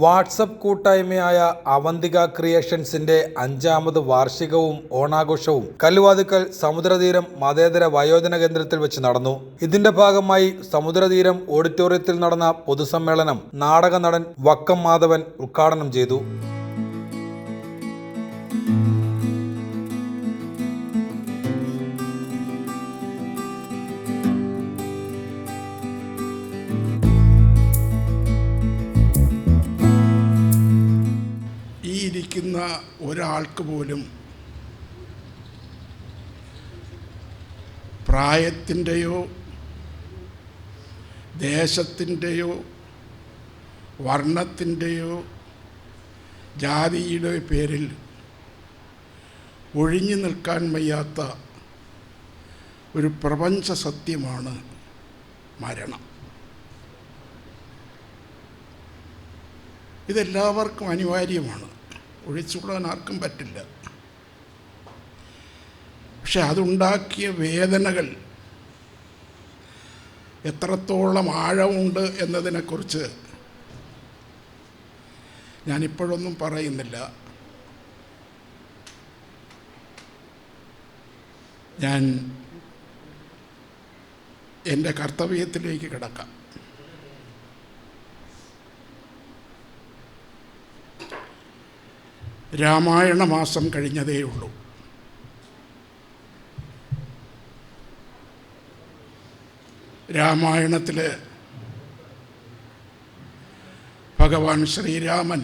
WhatsApp കൂട്ടായ്മയായ അവന്തിക ക്രിയേഷൻസിന്റെ 5ാമത് വാർഷികവും ഓണാഘോഷവും കല്ലുവാതുക്കൽ സമുദ്രതീരം മതേതര വയോജന കേന്ദ്രത്തിൽ വെച്ച് നടന്നു. ഇതിന്റെ ഭാഗമായി സമുദ്രതീരം ഓഡിറ്റോറിയത്തിൽ നടന്ന പൊതുസമ്മേളനം നാടക നടൻ വക്കം മാധവൻ ഉദ്ഘാടനം ചെയ്തു. ഇരിക്കുന്ന ഒരാൾക്ക് പോലും പ്രായത്തിൻ്റെയോ ദേശത്തിൻ്റെയോ വർണ്ണത്തിൻ്റെയോ ജാതിയുടെ പേരിൽ ഒഴിഞ്ഞു നിൽക്കാൻ വയ്യാത്ത ഒരു പ്രപഞ്ച സത്യമാണ് മരണം. ഇതെല്ലാവർക്കും അനിവാര്യമാണ്, ഒഴിച്ചുകൂടാൻ ആർക്കും പറ്റില്ല. പക്ഷെ അതുണ്ടാക്കിയ വേദനകൾ എത്രത്തോളം ആഴമുണ്ട് എന്നതിനെക്കുറിച്ച് ഞാനിപ്പോഴൊന്നും പറയുന്നില്ല. ഞാൻ എൻ്റെ കർത്തവ്യത്തിലേക്ക് കിടക്കാം. രാമായണ മാസം കഴിഞ്ഞതേയുള്ളൂ. രാമായണത്തിൽ ഭഗവാൻ ശ്രീരാമൻ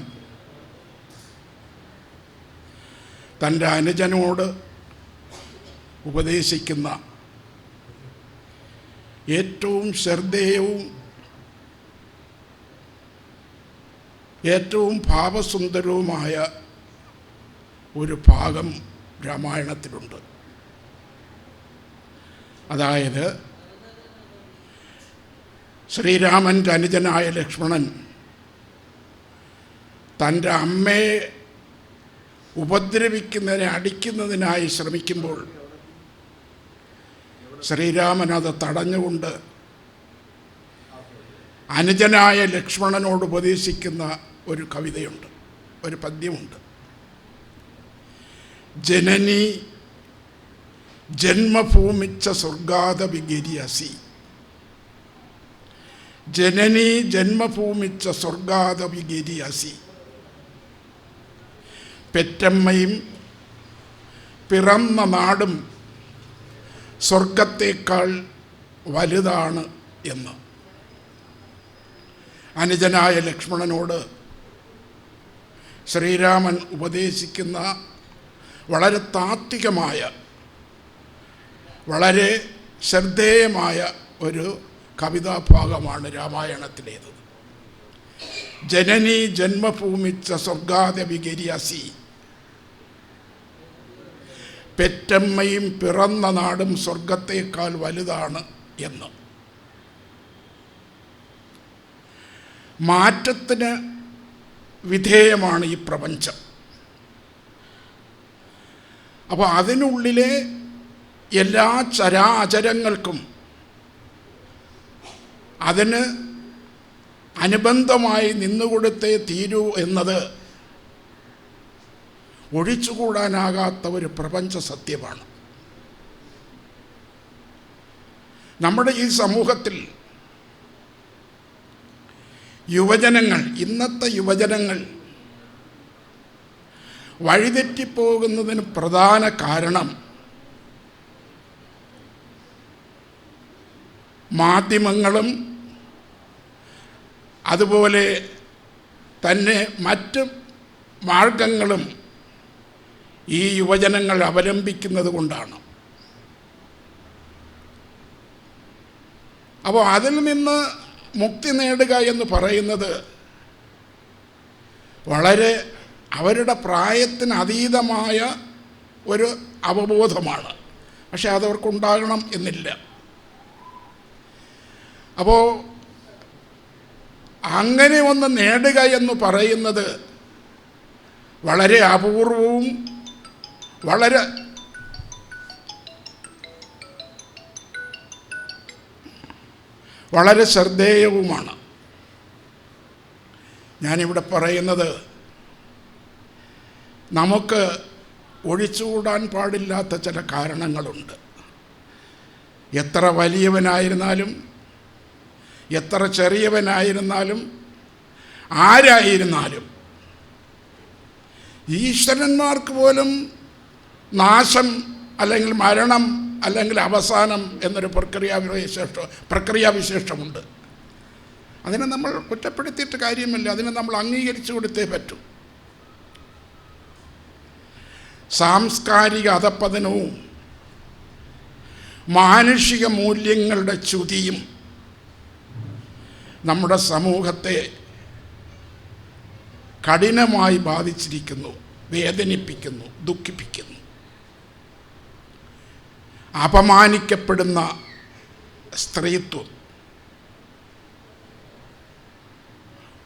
തൻ്റെ അനുജനോട് ഉപദേശിക്കുന്ന ഏറ്റവും ശ്രദ്ധേയവും ഏറ്റവും ഭാവസുന്ദരവുമായ ഒരു ഭാഗം രാമായണത്തിലുണ്ട്. അതായത് ശ്രീരാമൻ്റെ അനുജനായ ലക്ഷ്മണൻ തൻ്റെ അമ്മയെ ഉപദ്രവിക്കുന്നതിനെ അടിക്കുന്നതിനായി ശ്രമിക്കുമ്പോൾ ശ്രീരാമൻ അത് തടഞ്ഞുകൊണ്ട് അനുജനായ ലക്ഷ്മണനോട് ഉപദേശിക്കുന്ന ഒരു കവിതയുണ്ട്, ഒരു പദ്യമുണ്ട്. ജനനി ജന്മഭൂമിച്ച സ്വർഗാദവിഗിരിയസി, ജനനി ജന്മഭൂമിച്ച സ്വർഗാദവിഗിരിയസി. പെറ്റമ്മയും പിറന്ന നാടും സ്വർഗത്തേക്കാൾ വലുതാണ് എന്ന് അനുജനായ ലക്ഷ്മണനോട് ശ്രീരാമൻ ഉപദേശിക്കുന്ന വളരെ താത്വികമായ, വളരെ ശ്രദ്ധേയമായ ഒരു കവിതാഭാഗമാണ് രാമായണത്തിലേത്. ജനനി ജന്മഭൂമിച്ച സ്വർഗാദവിഗിരിയസി, പെറ്റമ്മയും പിറന്ന നാടും സ്വർഗത്തേക്കാൾ വലുതാണ് എന്ന്. മാറ്റത്തിന് വിധേയമാണ് ഈ പ്രപഞ്ചം. അപ്പോൾ അതിനുള്ളിലെ എല്ലാ ചരാചരങ്ങൾക്കും അതിന് അനുബന്ധമായി നിന്നുകൊടുത്തേ തീരൂ എന്നത് ഒഴിച്ചുകൂടാനാകാത്ത ഒരു പ്രപഞ്ച സത്യമാണ്. നമ്മുടെ ഈ സമൂഹത്തിൽ യുവജനങ്ങൾ, ഇന്നത്തെ യുവജനങ്ങൾ വഴിതെറ്റിപ്പോകുന്നതിന് പ്രധാന കാരണം മാധ്യമങ്ങളും അതുപോലെ തന്നെ മറ്റ് മാർഗങ്ങളും ഈ യുവജനങ്ങൾ അവലംബിക്കുന്നത് കൊണ്ടാണ്. അപ്പോൾ അതിൽ നിന്ന് മുക്തി നേടുക എന്ന് പറയുന്നത് വളരെ അവരുടെ പ്രായത്തിന് അതീതമായ ഒരു അവബോധമാണ്. പക്ഷെ അതവർക്കുണ്ടാകണം എന്നില്ല. അപ്പോൾ അങ്ങനെ ഒന്ന് നേടുക എന്ന് പറയുന്നത് വളരെ അപൂർവവും വളരെ വളരെ ശ്രദ്ധേയവുമാണ്. ഞാനിവിടെ പറയുന്നത്, നമുക്ക് ഒഴിച്ചുകൂടാൻ പാടില്ലാത്ത ചില കാരണങ്ങളുണ്ട്. എത്ര വലിയവനായിരുന്നാലും എത്ര ചെറിയവനായിരുന്നാലും ആരായിരുന്നാലും ഈശ്വരന്മാർക്ക് പോലും നാശം അല്ലെങ്കിൽ മരണം അല്ലെങ്കിൽ അവസാനം എന്നൊരു പ്രക്രിയാവിശേഷമുണ്ട്. അതിനെ നമ്മൾ കുറ്റപ്പെടുത്തിയിട്ട് കാര്യമില്ല, അതിനെ നമ്മൾ അംഗീകരിച്ചു കൊടുത്തേ പറ്റൂ. സാംസ്കാരിക അധപ്പതനവും മാനുഷിക മൂല്യങ്ങളുടെ ച്യുതിയും നമ്മുടെ സമൂഹത്തെ കഠിനമായി ബാധിച്ചിരിക്കുന്നു, വേദനിപ്പിക്കുന്നു, ദുഃഖിപ്പിക്കുന്നു. അപമാനിക്കപ്പെടുന്ന സ്ത്രീത്വം,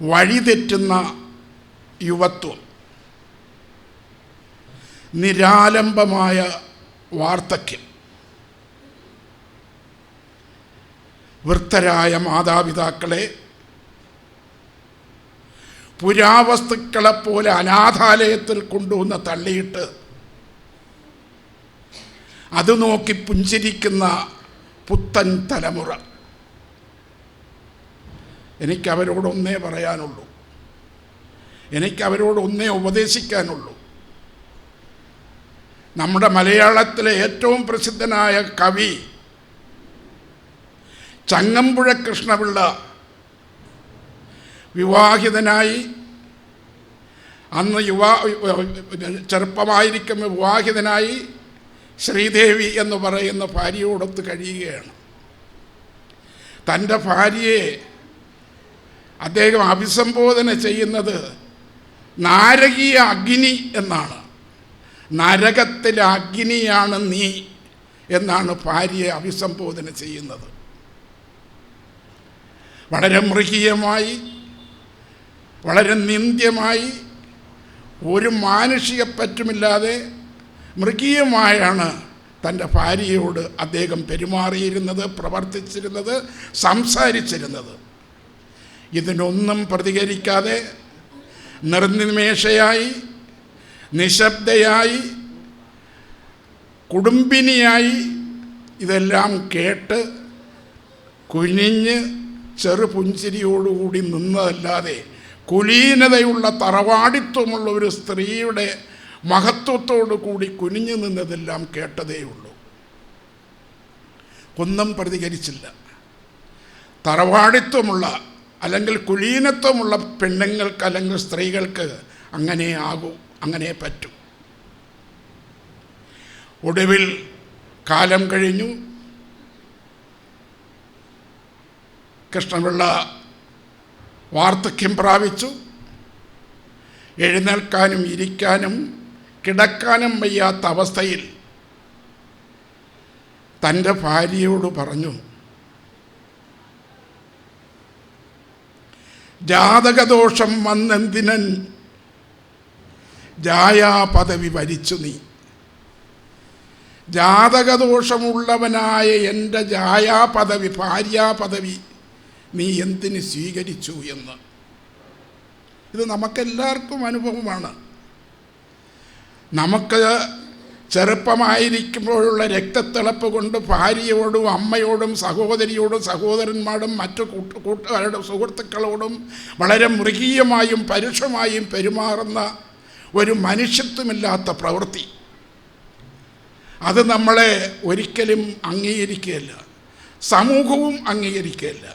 വഴിതെറ്റുന്ന യുവത്വം, നിരാലംബമായ വാർദ്ധക്യം, വൃദ്ധരായ മാതാപിതാക്കളെ പുരാവസ്തുക്കളെപ്പോലെ അനാഥാലയത്തിൽ കൊണ്ടുവന്ന് തള്ളിയിട്ട് അത് നോക്കി പുഞ്ചിരിക്കുന്ന പുത്തൻ തലമുറ. എനിക്കവരോടൊന്നേ പറയാനുള്ളൂ, എനിക്കവരോടൊന്നേ ഉപദേശിക്കാനുള്ളൂ. നമ്മുടെ മലയാളത്തിലെ ഏറ്റവും പ്രസിദ്ധനായ കവി ചങ്ങമ്പുഴ കൃഷ്ണപിള്ള വിവാഹിതനായി, അന്ന് ചെറുപ്പമായിരിക്കുമ്പോൾ വിവാഹിതനായി ശ്രീദേവി എന്ന് പറയുന്ന ഭാര്യയോടൊത്ത് കഴിയുകയാണ്. തൻ്റെ ഭാര്യയെ അദ്ദേഹം അഭിസംബോധന ചെയ്യുന്നത് നാരകീയ അഗ്നി എന്നാണ്. നരകത്തിലെ അഗ്നിയാണ് നീ എന്നാണ് ഭാര്യയെ അഭിസംബോധന ചെയ്യുന്നത്. വളരെ മൃഗീയമായി, വളരെ നിന്ദ്യമായി, ഒരു മാനുഷിക പറ്റുമില്ലാതെ മൃഗീയമായാണ് തൻ്റെ ഭാര്യയോട് അദ്ദേഹം പെരുമാറിയിരുന്നത്, പ്രവർത്തിച്ചിരുന്നത്, സംസാരിച്ചിരുന്നത്. ഇതിനൊന്നും പ്രതികരിക്കാതെ നിർനിമേഷയായി, നിശബ്ദയായി, കുടുംബിനിയായി ഇതെല്ലാം കേട്ട് കുനിഞ്ഞ് ചെറുപുഞ്ചിരിയോടുകൂടി നിന്നതല്ലാതെ കുലീനതയുള്ള തറവാടിത്വമുള്ള ഒരു സ്ത്രീയുടെ മഹത്വത്തോടു കൂടി കുനിഞ്ഞു നിന്നതെല്ലാം കേട്ടതേയുള്ളൂ. ഒന്നും പ്രതികരിച്ചില്ല. തറവാടിത്വമുള്ള അല്ലെങ്കിൽ കുലീനത്വമുള്ള പെണ്ണുങ്ങൾക്ക് അല്ലെങ്കിൽ സ്ത്രീകൾക്ക് അങ്ങനെ ആകൂ, അങ്ങനെ പറ്റൂ. ഒടുവിൽ കാലം കഴിഞ്ഞു. കൃഷ്ണപിള്ള വാർദ്ധക്യം പ്രാപിച്ചു. എഴുന്നേൽക്കാനും ഇരിക്കാനും കിടക്കാനും വയ്യാത്ത അവസ്ഥയിൽ തൻ്റെ ഭാര്യയോട് പറഞ്ഞു, ജാതകദോഷം വന്നെന്തിനൻ ജായാപദവി വരിച്ചു നീ. ജാതകദോഷമുള്ളവനായ എൻ്റെ ജായാപദവി, ഭാര്യാപദവി നീ എന്തിന് സ്വീകരിച്ചു എന്ന്. ഇത് നമുക്കെല്ലാവർക്കും അനുഭവമാണ്. നമുക്ക് ചെറുപ്പമായിരിക്കുമ്പോഴുള്ള രക്തത്തിളപ്പ് കൊണ്ട് ഭാര്യയോടും അമ്മയോടും സഹോദരിയോടും സഹോദരന്മാരോടും മറ്റു കൂട്ടുകാരുടെ സുഹൃത്തുക്കളോടും വളരെ മൃഗീയമായും പരുഷമായും പെരുമാറുന്ന ഒരു മനുഷ്യത്വമില്ലാത്ത പ്രവൃത്തി, അത് നമ്മളെ ഒരിക്കലും അംഗീകരിക്കുകയില്ല, സമൂഹവും അംഗീകരിക്കുകയില്ല.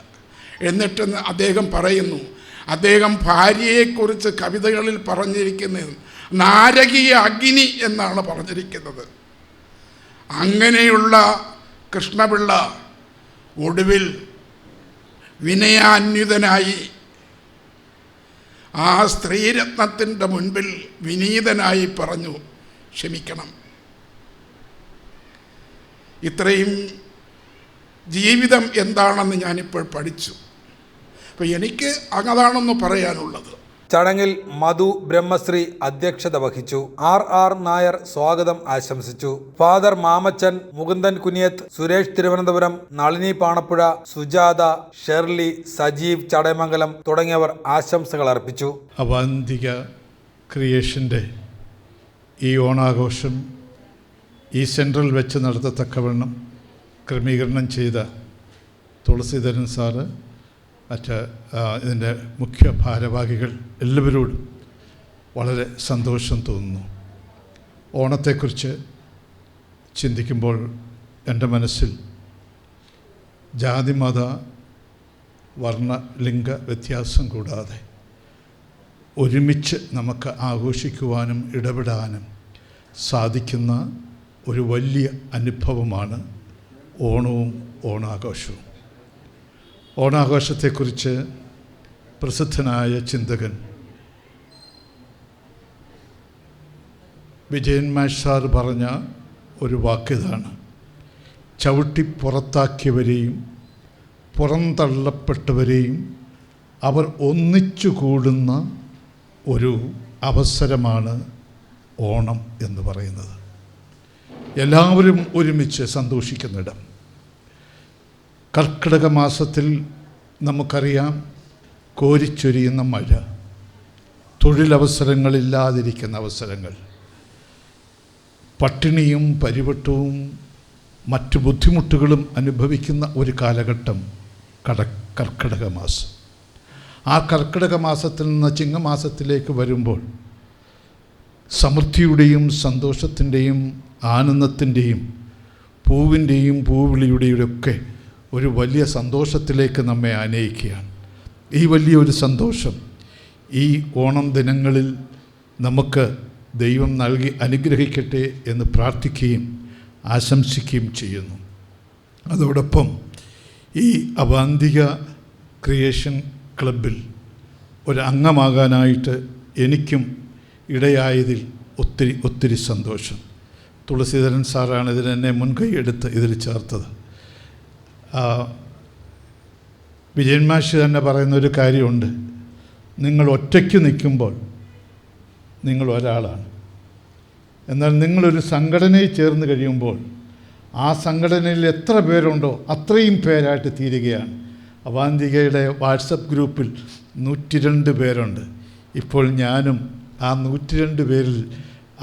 എന്നിട്ട് അദ്ദേഹം പറയുന്നു, അദ്ദേഹം ഭാര്യയെക്കുറിച്ച് കവിതകളിൽ പറഞ്ഞിരിക്കുന്നത് നാരകീയ അഗ്നി എന്നാണ് പറഞ്ഞിരിക്കുന്നത്. അങ്ങനെയുള്ള കൃഷ്ണപിള്ള ഒടുവിൽ വിനയാന്വിതനായി ആ സ്ത്രീരത്നത്തിൻ്റെ മുൻപിൽ വിനീതനായി പറഞ്ഞു, ക്ഷമിക്കണം. ഇത്രയും ജീവിതം എന്താണെന്ന് ഞാനിപ്പോൾ പഠിച്ചു. അപ്പോൾ എനിക്ക് അതാണെന്ന് പറയാനുള്ളത്. ചടങ്ങിൽ മധു ബ്രഹ്മശ്രീ അധ്യക്ഷത വഹിച്ചു. ആർ നായർ സ്വാഗതം ആശംസിച്ചു. ഫാദർ മാമച്ചൻ, മുകുന്ദൻ കുനിയത്ത്, സുരേഷ് തിരുവനന്തപുരം, നളിനി പാണപ്പുഴ, സുജാത, ഷെർലി, സജീവ് ചടയമംഗലം തുടങ്ങിയവർ ആശംസകൾ അർപ്പിച്ചു. അവാന്തിക ക്രിയേഷൻ്റെ ഈ ഓണാഘോഷം ഈ സെൻട്രൽ വെച്ച് നടത്തത്തക്കവണ്ണം ക്രമീകരണം ചെയ്ത തുളസീധരൻ സാറ്, മറ്റ് ഇതിൻ്റെ മുഖ്യ ഭാരവാഹികൾ എല്ലാവരോടും വളരെ സന്തോഷം തോന്നുന്നു. ഓണത്തെക്കുറിച്ച് ചിന്തിക്കുമ്പോൾ എൻ്റെ മനസ്സിൽ ജാതി മത വർണ്ണ ലിംഗ വ്യത്യാസം കൂടാതെ ഒരുമിച്ച് നമുക്ക് ആഘോഷിക്കുവാനും ഇടപെടാനും സാധിക്കുന്ന ഒരു വലിയ അനുഭവമാണ് ഓണവും ഓണാഘോഷവും. ഓണാഘോഷത്തെക്കുറിച്ച് പ്രസിദ്ധനായ ചിന്തകൻ വിജയൻ മാഷ് സാർ പറഞ്ഞ ഒരു വാക്കിതാണ്: ചവിട്ടി പുറത്താക്കിയവരെയും പുറന്തള്ളപ്പെട്ടവരെയും അവർ ഒന്നിച്ചു കൂടുന്ന ഒരു അവസരമാണ് ഓണം എന്ന് പറയുന്നത്. എല്ലാവരും ഒരുമിച്ച് സന്തോഷിക്കുന്നിടം. കർക്കിടക മാസത്തിൽ നമുക്കറിയാം കോരിച്ചൊരിയുന്ന മഴ, തൊഴിലവസരങ്ങളില്ലാതിരിക്കുന്ന അവസരങ്ങൾ, പട്ടിണിയും പരിവട്ടവും മറ്റു ബുദ്ധിമുട്ടുകളും അനുഭവിക്കുന്ന ഒരു കാലഘട്ടം കർക്കിടക മാസം. ആ കർക്കിടക മാസത്തിൽ നിന്ന് ചിങ്ങമാസത്തിലേക്ക് വരുമ്പോൾ സമൃദ്ധിയുടെയും സന്തോഷത്തിൻ്റെയും ആനന്ദത്തിൻ്റെയും പൂവിൻ്റെയും പൂവിളിയുടെയും ഒക്കെ ഒരു വലിയ സന്തോഷത്തിലേക്ക് നമ്മെ ആനയിക്കുകയാണ്. ഈ വലിയൊരു സന്തോഷം ഈ ഓണം ദിനങ്ങളിൽ നമുക്ക് ദൈവം നൽകി അനുഗ്രഹിക്കട്ടെ എന്ന് പ്രാർത്ഥിക്കുകയും ആശംസിക്കുകയും ചെയ്യുന്നു. അതോടൊപ്പം ഈ അവാന്തിക ക്രിയേഷൻ ക്ലബിൽ ഒരു അംഗമാകാനായിട്ട് എനിക്കും ഇടയായതിൽ ഒത്തിരി ഒത്തിരി സന്തോഷം. തുളസീധരൻ സാറാണ് ഇതിനെന്നെ മുൻകൈ എടുത്ത് ഇതിൽ ചേർത്തത്. വിജയൻ മാഷ് തന്നെ പറയുന്നൊരു കാര്യമുണ്ട്: നിങ്ങൾ ഒറ്റയ്ക്ക് നിൽക്കുമ്പോൾ നിങ്ങൾ ഒരാളാണ്, എന്നാൽ നിങ്ങളൊരു സംഘടനയിൽ ചേർന്ന് കഴിയുമ്പോൾ ആ സംഘടനയിൽ എത്ര പേരുണ്ടോ അത്രയും പേരായിട്ട് തീരുകയാണ്. അവാന്തികയുടെ വാട്സപ്പ് ഗ്രൂപ്പിൽ 102 പേരുണ്ട്. ഇപ്പോൾ ഞാനും ആ 102 പേരിൽ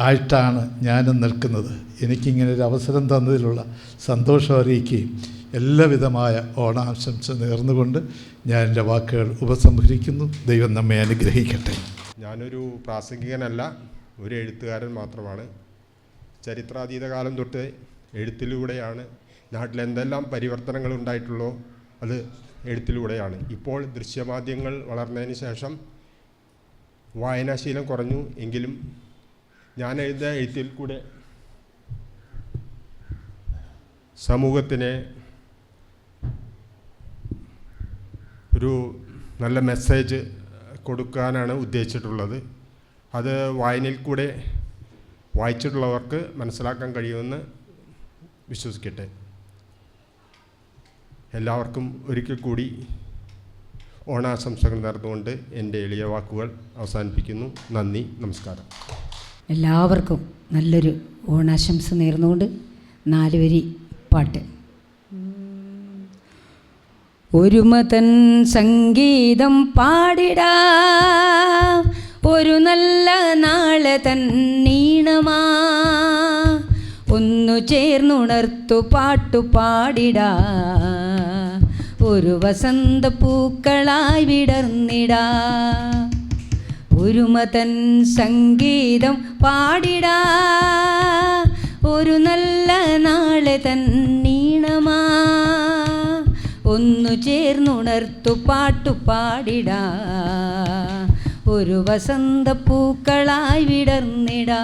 ആയിട്ടാണ് ഞാനും നിൽക്കുന്നത്. എനിക്കിങ്ങനൊരു അവസരം തന്നതിലുള്ള സന്തോഷം അറിയിക്കുകയും എല്ലാവിധമായ ഓണാശംസ നേർന്നുകൊണ്ട് ഞാൻ എൻ്റെ വാക്കുകൾ ഉപസംഹരിക്കുന്നു. ദൈവം നമ്മെ അനുഗ്രഹിക്കട്ടെ. ഞാനൊരു പ്രാസംഗികനല്ല, ഒരു എഴുത്തുകാരൻ മാത്രമാണ്. ചരിത്രാതീത കാലം തൊട്ട് എഴുത്തിലൂടെയാണ് നാട്ടിൽ എന്തെല്ലാം പരിവർത്തനങ്ങൾ ഉണ്ടായിട്ടുള്ളോ അത് എഴുത്തിലൂടെയാണ്. ഇപ്പോൾ ദൃശ്യമാധ്യമങ്ങൾ വളർന്നതിന് ശേഷം വായനാശീലം കുറഞ്ഞു. എങ്കിലും ഞാൻ എഴുതിയ എഴുത്തിൽ കൂടെ സമൂഹത്തിന് ഒരു നല്ല മെസ്സേജ് കൊടുക്കാനാണ് ഉദ്ദേശിച്ചിട്ടുള്ളത്. അത് വായനയിൽ കൂടെ വായിച്ചിട്ടുള്ളവർക്ക് മനസ്സിലാക്കാൻ കഴിയുമെന്ന് വിശ്വസിക്കട്ടെ. എല്ലാവർക്കും ഒരിക്കൽ കൂടി ഓണാശംസകൾ നേർന്നുകൊണ്ട് എൻ്റെ എളിയ വാക്കുകൾ അവസാനിപ്പിക്കുന്നു. നന്ദി, നമസ്കാരം. എല്ലാവർക്കും നല്ലൊരു ഓണാശംസ നേർന്നുകൊണ്ട് 4 വരി പാട്ട്. ഒരുമതൻ സംഗീതം പാടിടാ, ഒരു നല്ല നാളെ തന്നീണമാ, ഒന്നു ചേർന്നുണർത്തു പാട്ടു പാടിടാ, ഒരു വസന്ത പൂക്കളായി വിടർന്നിടാ. ഒരുമതൻ സംഗീതം പാടിടാ, ഒരു നല്ല നാളെ തന്നീണമാ, ഒന്നു ചേർന്നുണർത്തു പാട്ടു പാടിടാ, ഒരു വസന്ത പൂക്കളായി വിടർന്നിടാ.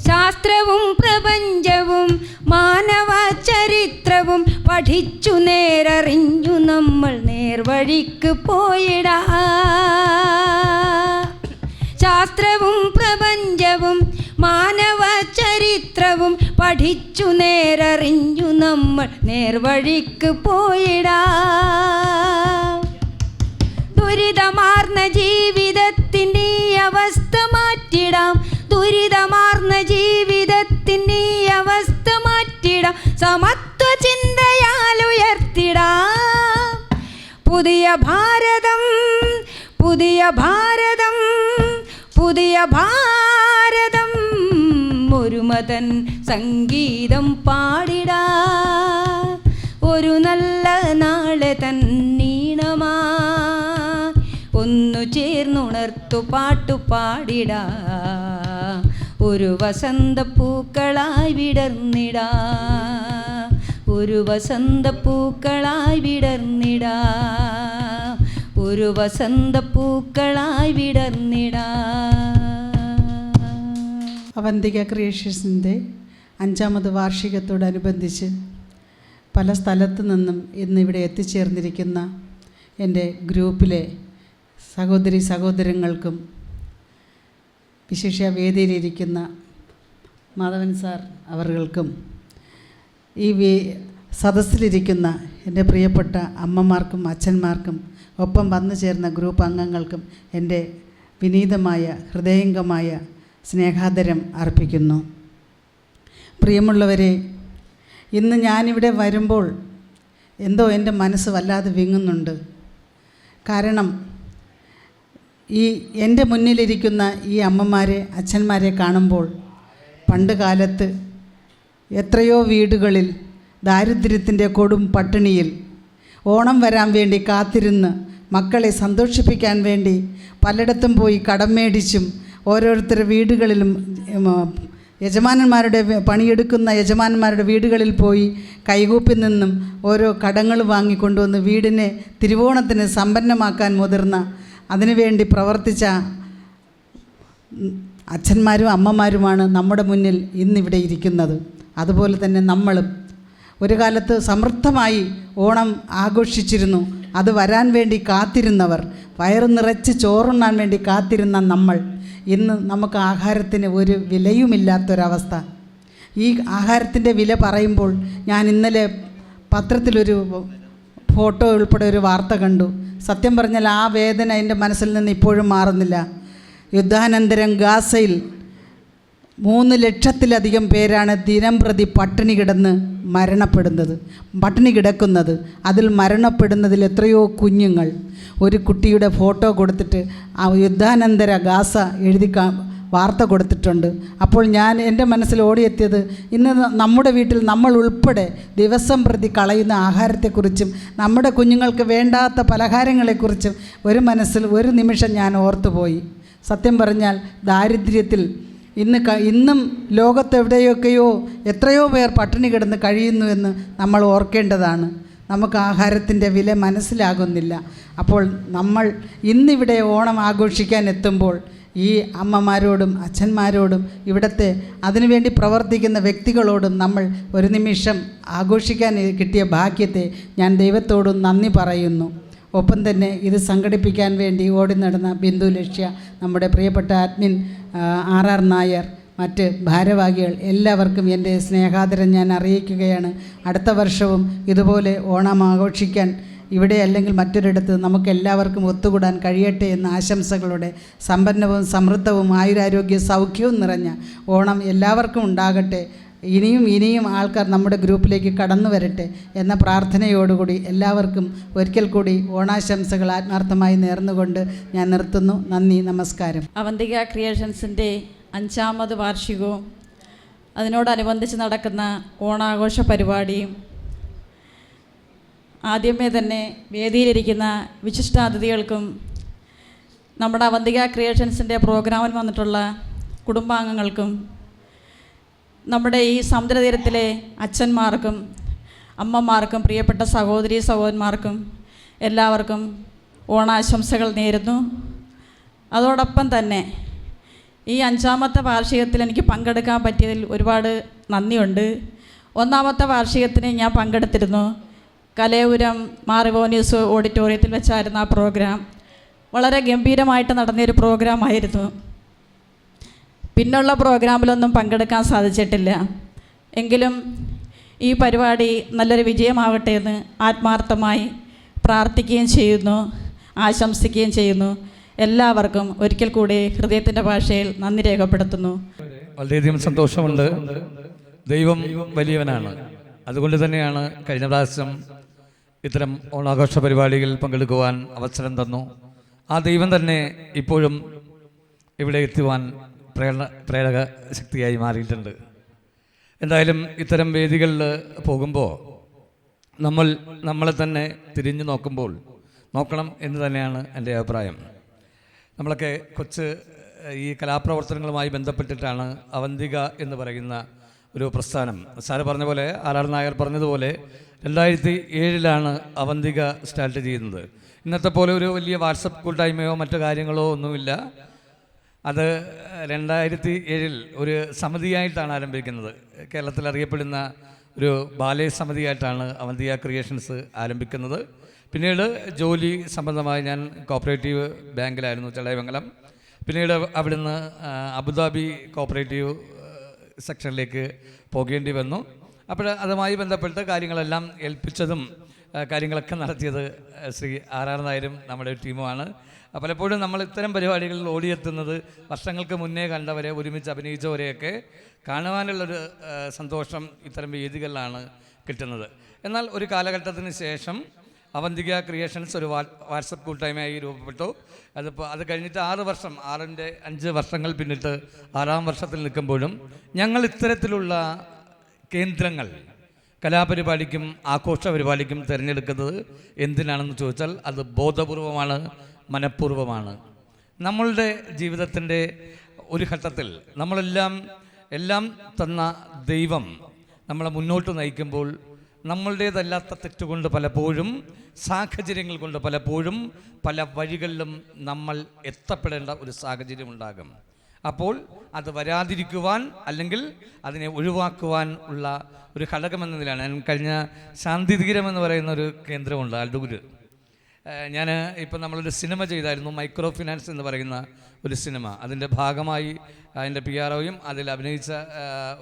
ശാസ്ത്രവും പ്രപഞ്ചവും മാനവ ചരിത്രവും പഠിച്ചു നേരറിഞ്ഞു നമ്മൾ നേർവഴിക്ക് പോയിടാ. ശാസ്ത്രവും പ്രപഞ്ചവും മാനവ ചരിത്രവും പഠിച്ചു നേരറിഞ്ഞു നമ്മൾ നേർവഴിക്ക് പോയിടാം. ദുരിതമാർന്ന ജീവിതത്തിൻ്റെ അവസ്ഥ മാറ്റിടാം. ദുരിതമാർന്ന ജീവിതത്തിൻ്റെ അവസ്ഥ മാറ്റിടാം. സമത്വ ചിന്തയാൽ ഉയർത്തിടാം. പുതിയ ഭാരതം, പുതിയ ഭാരതം, പുതിയ ഭാരതം. ഒരു മതൻ സംഗീതം പാടിടാ. ഒരു നല്ല നാളെ തന്നീണമാ ഒന്നു ചേർന്നുണർത്തു പാട്ടു പാടിടാ. ഒരു വസന്തപ്പൂക്കളായി വിടർന്നിടാ. ഒരു വസന്തപ്പൂക്കളായി വിടർന്നിടാ. ഒരു വസന്തപ്പൂക്കളായി വിടർന്നിടാ. അവന്തിക ക്രിയേഷൻസിൻ്റെ 5ാമത് വാർഷികത്തോടനുബന്ധിച്ച് പല സ്ഥലത്തു നിന്നും ഇന്നിവിടെ എത്തിച്ചേർന്നിരിക്കുന്ന എൻ്റെ ഗ്രൂപ്പിലെ സഹോദരി സഹോദരങ്ങൾക്കും വിശേഷ വേദിയിലിരിക്കുന്ന മാധവൻ സാർ അവർകൾക്കും ഈ സദസ്സിലിരിക്കുന്ന എൻ്റെ പ്രിയപ്പെട്ട അമ്മമാർക്കും അച്ഛന്മാർക്കും ഒപ്പം വന്നു ചേർന്ന ഗ്രൂപ്പ് അംഗങ്ങൾക്കും എൻ്റെ വിനീതമായ ഹൃദയംഗമായ സ്നേഹാദരം അർപ്പിക്കുന്നു. പ്രിയമുള്ളവരെ, ഇന്ന് ഞാനിവിടെ വരുമ്പോൾ എന്തോ എൻ്റെ മനസ്സ് വല്ലാതെ വിങ്ങുന്നുണ്ട്. കാരണം എൻ്റെ മുന്നിലിരിക്കുന്ന ഈ അമ്മമാരെ അച്ഛന്മാരെ കാണുമ്പോൾ പണ്ട് കാലത്ത് എത്രയോ വീടുകളിൽ ദാരിദ്ര്യത്തിൻ്റെ കൊടും പട്ടിണിയിൽ ഓണം വരാൻ വേണ്ടി കാത്തിരുന്ന് മക്കളെ സന്തോഷിപ്പിക്കാൻ വേണ്ടി പലയിടത്തും പോയി കടം മേടിച്ചും ഓരോരുത്തരുടെ വീടുകളിലും യജമാനന്മാരുടെ പണിയെടുക്കുന്ന യജമാനന്മാരുടെ വീടുകളിൽ പോയി കൈകൂപ്പി നിന്നും ഓരോ കടങ്ങൾ വാങ്ങിക്കൊണ്ടുവന്ന് വീടിനെ തിരുവോണത്തിന് സമ്പന്നമാക്കാൻ മുതിർന്ന അതിനുവേണ്ടി പ്രവർത്തിച്ച അച്ഛന്മാരും അമ്മമാരുമാണ് നമ്മുടെ മുന്നിൽ ഇന്നിവിടെ ഇരിക്കുന്നത്. അതുപോലെ തന്നെ നമ്മളും ഒരു കാലത്ത് സമൃദ്ധമായി ഓണം ആഘോഷിച്ചിരുന്നു. അത് വരാൻ വേണ്ടി കാത്തിരുന്നവർ, വയറു നിറച്ച് ചോറുണ്ണാൻ വേണ്ടി കാത്തിരുന്ന നമ്മൾ ഇന്ന് നമുക്ക് ആഹാരത്തിന് ഒരു വിലയുമില്ലാത്തൊരവസ്ഥ. ഈ ആഹാരത്തിൻ്റെ വില പറയുമ്പോൾ ഞാൻ ഇന്നലെ പത്രത്തിലൊരു ഫോട്ടോ ഉൾപ്പെടെ ഒരു വാർത്ത കണ്ടു. സത്യം പറഞ്ഞാൽ ആ വേദന എൻ്റെ മനസ്സിൽ നിന്ന് ഇപ്പോഴും മാറുന്നില്ല. യുദ്ധാനന്തരം ഗാസയിൽ 3 ലക്ഷത്തിലധികം പേരാണ് ദിനംപ്രതി പട്ടിണി കിടക്കുന്നത്. അതിൽ മരണപ്പെടുന്നതിൽ എത്രയോ കുഞ്ഞുങ്ങൾ. ഒരു കുട്ടിയുടെ ഫോട്ടോ കൊടുത്തിട്ട് ആ യുദ്ധാനന്തര ഗാസ എഴുതി വാർത്ത കൊടുത്തിട്ടുണ്ട്. അപ്പോൾ എൻ്റെ മനസ്സിൽ ഓടിയെത്തിയത് ഇന്ന് നമ്മുടെ വീട്ടിൽ നമ്മൾ ഉൾപ്പെടെ ദിവസം പ്രതി കളയുന്ന ആഹാരത്തെക്കുറിച്ചും നമ്മുടെ കുഞ്ഞുങ്ങൾക്ക് വേണ്ടാത്ത പലഹാരങ്ങളെക്കുറിച്ചും ഒരു നിമിഷം ഞാൻ ഓർത്തുപോയി. സത്യം പറഞ്ഞാൽ ദാരിദ്ര്യത്തിൽ ഇന്നും ലോകത്തെവിടെയൊക്കെയോ എത്രയോ പേർ പട്ടിണി കിടന്ന് കഴിയുന്നുവെന്ന് നമ്മൾ ഓർക്കേണ്ടതാണ്. നമുക്ക് ആഹാരത്തിൻ്റെ വില മനസ്സിലാകുന്നില്ല. അപ്പോൾ നമ്മൾ ഇന്നിവിടെ ഓണം ആഘോഷിക്കാൻ എത്തുമ്പോൾ ഈ അമ്മമാരോടും അച്ഛന്മാരോടും ഇവിടുത്തെ അതിനുവേണ്ടി പ്രവർത്തിക്കുന്ന വ്യക്തികളോടും നമ്മൾ ഒരു നിമിഷം ആഘോഷിക്കാൻ കിട്ടിയ ഭാഗ്യത്തെ ഞാൻ ദൈവത്തോടും നന്ദി പറയുന്നു. ഒപ്പം തന്നെ ഇത് സംഘടിപ്പിക്കാൻ വേണ്ടി ഓടി നടന്ന ബിന്ദു ലക്ഷ്യ, നമ്മുടെ പ്രിയപ്പെട്ട അഡ്മിൻ RR നായർ, മറ്റ് ഭാരവാഹികൾ എല്ലാവർക്കും എൻ്റെ സ്നേഹാദരം ഞാൻ അറിയിക്കുകയാണ്. അടുത്ത വർഷവും ഇതുപോലെ ഓണം ആഘോഷിക്കാൻ ഇവിടെ അല്ലെങ്കിൽ മറ്റൊരിടത്ത് നമുക്കെല്ലാവർക്കും ഒത്തുകൂടാൻ കഴിയട്ടെ എന്ന ആശംസകളുടെ സമ്പന്നവും സമൃദ്ധവും ആയുരാരോഗ്യ സൗഖ്യവും നിറഞ്ഞ ഓണം എല്ലാവർക്കും ഉണ്ടാകട്ടെ. ഇനിയും ആൾക്കാർ നമ്മുടെ ഗ്രൂപ്പിലേക്ക് കടന്നു വരട്ടെ എന്ന പ്രാർത്ഥനയോടുകൂടി എല്ലാവർക്കും ഒരിക്കൽ കൂടി ഓണാശംസകൾ ആത്മാർത്ഥമായി നേർന്നുകൊണ്ട് ഞാൻ നിർത്തുന്നു. നന്ദി, നമസ്കാരം. അവന്തിക ക്രിയേഷൻസിൻ്റെ 5ാമത് വാർഷികവും അതിനോടനുബന്ധിച്ച് നടക്കുന്ന ഓണാഘോഷ പരിപാടിയും ആദ്യമേ തന്നെ വേദിയിലിരിക്കുന്ന വിശിഷ്ടാതിഥികൾക്കും നമ്മുടെ അവന്തിക ക്രിയേഷൻസിൻ്റെ പ്രോഗ്രാമിൽ വന്നിട്ടുള്ള കുടുംബാംഗങ്ങൾക്കും നമ്മുടെ ഈ സമുദ്രതീരത്തിലെ അച്ഛന്മാർക്കും അമ്മമാർക്കും പ്രിയപ്പെട്ട സഹോദരീ സഹോദരന്മാർക്കും എല്ലാവർക്കും ഓണാശംസകൾ നേരുന്നു. അതോടൊപ്പം തന്നെ ഈ 5ാമത്തെ വാർഷികത്തിൽ എനിക്ക് പങ്കെടുക്കാൻ പറ്റിയതിൽ ഒരുപാട് നന്ദിയുണ്ട്. 1ാമത്തെ വാർഷികത്തിന് ഞാൻ പങ്കെടുത്തിരുന്നു. കലയപുരം മാറിവോനീസ് ഓഡിറ്റോറിയത്തിൽ വെച്ചായിരുന്നു ആ പ്രോഗ്രാം. വളരെ ഗംഭീരമായിട്ട് നടന്നൊരു പ്രോഗ്രാമായിരുന്നു. പിന്നുള്ള പ്രോഗ്രാമിലൊന്നും പങ്കെടുക്കാൻ സാധിച്ചിട്ടില്ല. എങ്കിലും ഈ പരിപാടി നല്ലൊരു വിജയമാവട്ടെ എന്ന് ആത്മാർത്ഥമായി പ്രാർത്ഥിക്കുകയും ചെയ്യുന്നു, ആശംസിക്കുകയും ചെയ്യുന്നു. എല്ലാവർക്കും ഒരിക്കൽ കൂടി ഹൃദയത്തിൻ്റെ ഭാഷയിൽ നന്ദി രേഖപ്പെടുത്തുന്നു. വളരെയധികം സന്തോഷമുണ്ട്. ദൈവം വലിയവനാണ്. അതുകൊണ്ട് തന്നെയാണ് കഴിഞ്ഞ പ്രാവശ്യം ഇത്തരം ഓണാഘോഷ പരിപാടികളിൽ പങ്കെടുക്കുവാൻ അവസരം തന്നു. ആ ദൈവം തന്നെ ഇപ്പോഴും ഇവിടെ എത്തുവാൻ പ്രേരക ശക്തിയായി മാറിയിട്ടുണ്ട്. എന്തായാലും ഇത്തരം വേദികളിൽ പോകുമ്പോൾ നമ്മളെ തന്നെ തിരിഞ്ഞു നോക്കണം എന്ന് തന്നെയാണ് എൻ്റെ അഭിപ്രായം. നമ്മളൊക്കെ ഈ കലാപ്രവർത്തനങ്ങളുമായി ബന്ധപ്പെട്ടിട്ടാണ് അവന്തിക എന്ന് പറയുന്ന ഒരു പ്രസ്ഥാനം. സാറ് പറഞ്ഞ പോലെ ആർ നായർ പറഞ്ഞതുപോലെ 2007 അവന്തിക സ്റ്റാർട്ട് ചെയ്യുന്നത്. ഇന്നത്തെ പോലെ ഒരു വലിയ വാട്സപ്പ് കൂട്ടായ്മയോ മറ്റു കാര്യങ്ങളോ ഒന്നുമില്ല. അത് 2007 ഒരു സമിതിയായിട്ടാണ് ആരംഭിക്കുന്നത്. കേരളത്തിൽ അറിയപ്പെടുന്ന ഒരു ബാലേ സമിതിയായിട്ടാണ് അവന്തിക ക്രിയേഷൻസ് ആരംഭിക്കുന്നത്. പിന്നീട് ജോലി സംബന്ധമായി ഞാൻ കോപ്പറേറ്റീവ് ബാങ്കിലായിരുന്നു ചടയമംഗലം. പിന്നീട് അവിടുന്ന് അബുദാബി കോപ്പറേറ്റീവ് സെക്ഷനിലേക്ക് പോകേണ്ടി വന്നു. അപ്പോൾ അതുമായി ബന്ധപ്പെട്ട് കാര്യങ്ങളെല്ലാം ഏൽപ്പിച്ചതും കാര്യങ്ങളൊക്കെ നടത്തിയത് ശ്രീ ആർ നായരും നമ്മുടെ ടീമുമാണ്. പലപ്പോഴും നമ്മൾ ഇത്തരം പരിപാടികളിൽ ഓടിയെത്തുന്നത് വർഷങ്ങൾക്ക് മുന്നേ കണ്ടവരെ, ഒരുമിച്ച് അഭിനയിച്ചവരെയൊക്കെ കാണുവാനുള്ളൊരു സന്തോഷം ഇത്തരം വേദികളിലാണ് കിട്ടുന്നത്. എന്നാൽ ഒരു കാലഘട്ടത്തിന് ശേഷം അവന്തിക ക്രിയേഷൻസ് ഒരു വാട്സപ്പ് കൂട്ടായ്മയായി രൂപപ്പെട്ടു. അത് കഴിഞ്ഞിട്ട് 6 വർഷം, 5 വർഷങ്ങൾ പിന്നിട്ട് 6ാം വർഷത്തിൽ നിൽക്കുമ്പോഴും ഞങ്ങൾ ഇത്തരത്തിലുള്ള കേന്ദ്രങ്ങൾ കലാപരിപാടിക്കും ആഘോഷ പരിപാടിക്കും തിരഞ്ഞെടുക്കുന്നത് എന്തിനാണെന്ന് ചോദിച്ചാൽ അത് ബോധപൂർവമാണ്, മനഃപൂർവ്വമാണ്. നമ്മളുടെ ജീവിതത്തിൻ്റെ ഒരു ഘട്ടത്തിൽ എല്ലാം തന്ന ദൈവം നമ്മളെ മുന്നോട്ട് നയിക്കുമ്പോൾ നമ്മളുടേതല്ലാത്ത തെറ്റുകൊണ്ട് പലപ്പോഴും, സാഹചര്യങ്ങൾ കൊണ്ട് പലപ്പോഴും പല വഴികളിലും നമ്മൾ എത്തപ്പെടേണ്ട ഒരു സാഹചര്യം ഉണ്ടാകും. അപ്പോൾ അത് വരാതിരിക്കുവാൻ അല്ലെങ്കിൽ അതിനെ ഒഴിവാക്കുവാൻ ഉള്ള ഒരു ഘടകമെന്ന നിലയിലാണ് ഞാൻ കഴിഞ്ഞ ശാന്തിതീരം എന്ന് പറയുന്ന ഒരു കേന്ദ്രമുണ്ട് അടൂര്. ഞാൻ ഇപ്പം നമ്മളൊരു സിനിമ ചെയ്തായിരുന്നു, മൈക്രോ ഫിനാൻസ് എന്ന് പറയുന്ന ഒരു സിനിമ. അതിൻ്റെ ഭാഗമായി അതിൻ്റെ PROയും അതിൽ അഭിനയിച്ച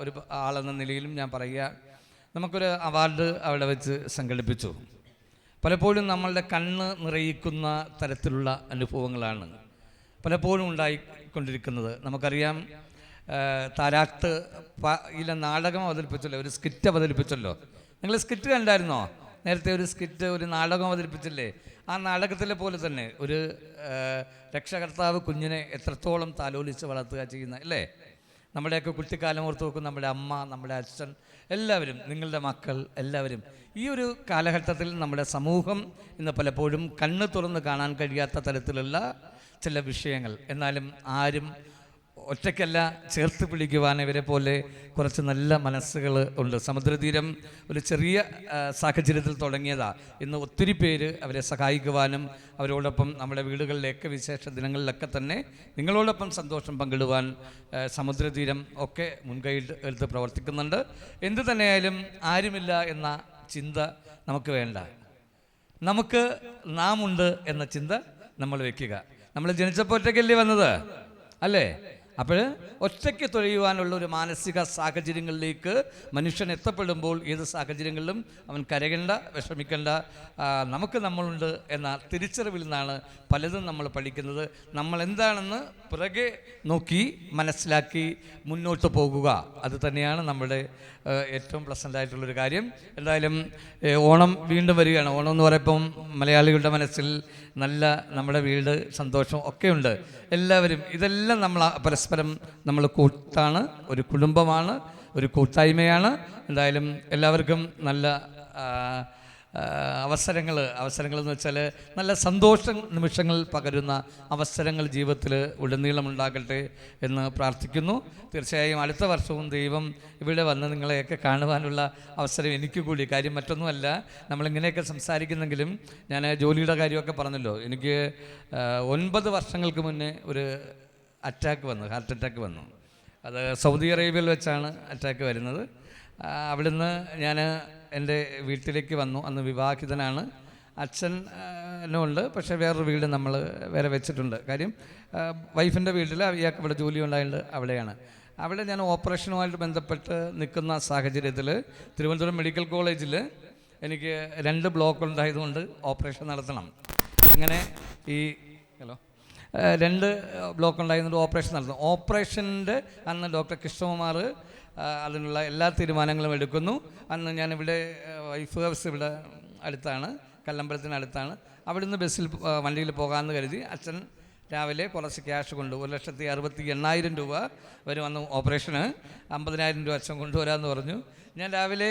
ഒരു ആളെന്ന നിലയിലും ഞാൻ പറയുക, നമുക്കൊരു അവാർഡ് അവിടെ വെച്ച് സംഘടിപ്പിച്ചു. പലപ്പോഴും നമ്മളുടെ കണ്ണ് നിറയിക്കുന്ന തരത്തിലുള്ള അനുഭവങ്ങളാണ് പലപ്പോഴും ഉണ്ടായിക്കൊണ്ടിരിക്കുന്നത്. നമുക്കറിയാം, താരാട്ട് ഇല്ല നാടകം അവതരിപ്പിച്ചല്ലോ, ഒരു സ്കിറ്റ് അവതരിപ്പിച്ചല്ലോ. നിങ്ങൾ സ്കിറ്റ് കണ്ടായിരുന്നോ? നേരത്തെ ഒരു സ്കിറ്റ്, ഒരു നാടകം അവതരിപ്പിച്ചില്ലേ? ആ നാടകത്തിലെ പോലെ തന്നെ ഒരു രക്ഷകർത്താവ് കുഞ്ഞിനെ എത്രത്തോളം താലോലിച്ച് വളർത്തുക ചെയ്യുന്ന അല്ലേ? നമ്മുടെയൊക്കെ കുട്ടിക്കാലം ഓർത്ത് നോക്കും. നമ്മുടെ അമ്മ, നമ്മുടെ അച്ഛൻ, എല്ലാവരും, നിങ്ങളുടെ മക്കൾ എല്ലാവരും. ഈ ഒരു കാലഘട്ടത്തിൽ നമ്മുടെ സമൂഹം ഇന്ന് പലപ്പോഴും കണ്ണ് തുറന്ന് കാണാൻ കഴിയാത്ത തരത്തിലുള്ള ചില വിഷയങ്ങൾ. എന്നാലും ആരും ഒറ്റയ്ക്കല്ല, ചേർത്ത് പിടിക്കുവാൻ ഇവരെ പോലെ കുറച്ച് നല്ല മനസ്സുകൾ ഉണ്ട്. സമുദ്രതീരം ഒരു ചെറിയ സാഹചര്യത്തിൽ തുടങ്ങിയതാണ്. ഇന്ന് ഒത്തിരി പേര് അവരെ സഹായിക്കുവാനും അവരോടൊപ്പം നമ്മുടെ വീടുകളിലേക്ക് വിശേഷ ദിനങ്ങളിലൊക്കെ തന്നെ നിങ്ങളോടൊപ്പം സന്തോഷം പങ്കിടുവാൻ സമുദ്രതീരം ഒക്കെ മുൻകൈ എടുത്ത് പ്രവർത്തിക്കുന്നുണ്ട്. എന്തു തന്നെയായാലും ആരുമില്ല എന്ന ചിന്ത നമുക്ക് വേണ്ട. നമുക്ക് നാം ഉണ്ട് എന്ന ചിന്ത നമ്മൾ വയ്ക്കുക. നമ്മൾ ജനിച്ചപ്പോൾ ഒറ്റയ്ക്കല്ലേ വന്നത് അല്ലേ? അപ്പോൾ ഒറ്റയ്ക്ക് തൊഴിയുവാനുള്ള ഒരു മാനസിക സാഹചര്യങ്ങളിലേക്ക് മനുഷ്യൻ എത്തപ്പെടുമ്പോൾ ഏത് സാഹചര്യങ്ങളിലും അവൻ കരയേണ്ട, വിഷമിക്കേണ്ട, നമുക്ക് നമ്മളുണ്ട് എന്ന തിരിച്ചറിവിൽ നിന്നാണ് പലതും നമ്മൾ പഠിക്കുന്നത്. നമ്മൾ എന്താണെന്ന് പിറകെ നോക്കി മനസ്സിലാക്കി മുന്നോട്ട് പോകുക, അത് തന്നെയാണ് നമ്മുടെ ഏറ്റവും പ്ലസൻ്റ് ആയിട്ടുള്ളൊരു കാര്യം. എന്തായാലും ഓണം വീണ്ടും വരികയാണ്. ഓണം എന്ന് പറയുമ്പം മലയാളികളുടെ മനസ്സിൽ നല്ല നമ്മുടെ വീട്, സന്തോഷം ഒക്കെയുണ്ട്. എല്ലാവരും ഇതെല്ലാം നമ്മൾ പരസ്പരം നമ്മൾ കൂട്ടാണ്, ഒരു കുടുംബമാണ്, ഒരു കൂട്ടായ്മയാണ്. എന്തായാലും എല്ലാവർക്കും നല്ല അവസരങ്ങൾ എന്ന് വെച്ചാൽ നല്ല സന്തോഷ നിമിഷങ്ങൾ പകരുന്ന അവസരങ്ങൾ ജീവിതത്തിൽ ഉടനീളം ഉണ്ടാകട്ടെ എന്ന് പ്രാർത്ഥിക്കുന്നു. തീർച്ചയായും അടുത്ത വർഷവും ദൈവം ഇവിടെ വന്ന് നിങ്ങളെയൊക്കെ കാണുവാനുള്ള അവസരം എനിക്ക് കൂടി. കാര്യം മറ്റൊന്നുമല്ല, നമ്മളിങ്ങനെയൊക്കെ സംസാരിക്കുന്നെങ്കിലും ഞാൻ ജോലിയുടെ കാര്യമൊക്കെ പറഞ്ഞല്ലോ. എനിക്ക് 9 വർഷങ്ങൾക്ക് മുന്നേ ഒരു ഹാർട്ട് അറ്റാക്ക് വന്നു. അത് സൗദി അറേബ്യയിൽ വെച്ചാണ് അറ്റാക്ക് വരുന്നത്. അവിടുന്ന് ഞാൻ എൻ്റെ വീട്ടിലേക്ക് വന്നു. അന്ന് വിവാഹിതനാണ്. അച്ഛനുണ്ട്, പക്ഷേ വേറൊരു വീട് നമ്മൾ വേറെ വെച്ചിട്ടുണ്ട്. കാര്യം വൈഫിൻ്റെ വീട്ടിൽ ഇയാൾക്ക് ഇവിടെ ജോലി ഉണ്ടായിട്ടുണ്ട്, അവിടെയാണ്. അവിടെ ഞാൻ ഓപ്പറേഷനുമായിട്ട് ബന്ധപ്പെട്ട് നിൽക്കുന്ന സാഹചര്യത്തിൽ തിരുവനന്തപുരം മെഡിക്കൽ കോളേജിൽ എനിക്ക് 2 ബ്ലോക്ക് ഉണ്ടായതുകൊണ്ട് ഓപ്പറേഷൻ നടത്തണം. അങ്ങനെ ഈ 2 ബ്ലോക്ക് ഉണ്ടായതുകൊണ്ട് ഓപ്പറേഷൻ നടത്തണം. ഓപ്പറേഷൻ്റെ അന്ന് ഡോക്ടർ കൃഷ്ണകുമാർ അതിനുള്ള എല്ലാ തീരുമാനങ്ങളും എടുക്കുന്നു. അന്ന് ഞാനിവിടെ വൈഫ് ഹൗസ് ഇവിടെ അടുത്താണ്, കല്ലമ്പലത്തിനടുത്താണ്. അവിടുന്ന് ബസ്സിൽ വണ്ടിയിൽ പോകാമെന്ന് കരുതി അച്ഛൻ രാവിലെ കുറച്ച് ക്യാഷ് കൊണ്ട് 1,68,000 രൂപ വരും അന്ന് ഓപ്പറേഷന്. 50,000 രൂപ അച്ഛൻ കൊണ്ടുവരാമെന്ന് പറഞ്ഞു. ഞാൻ രാവിലെ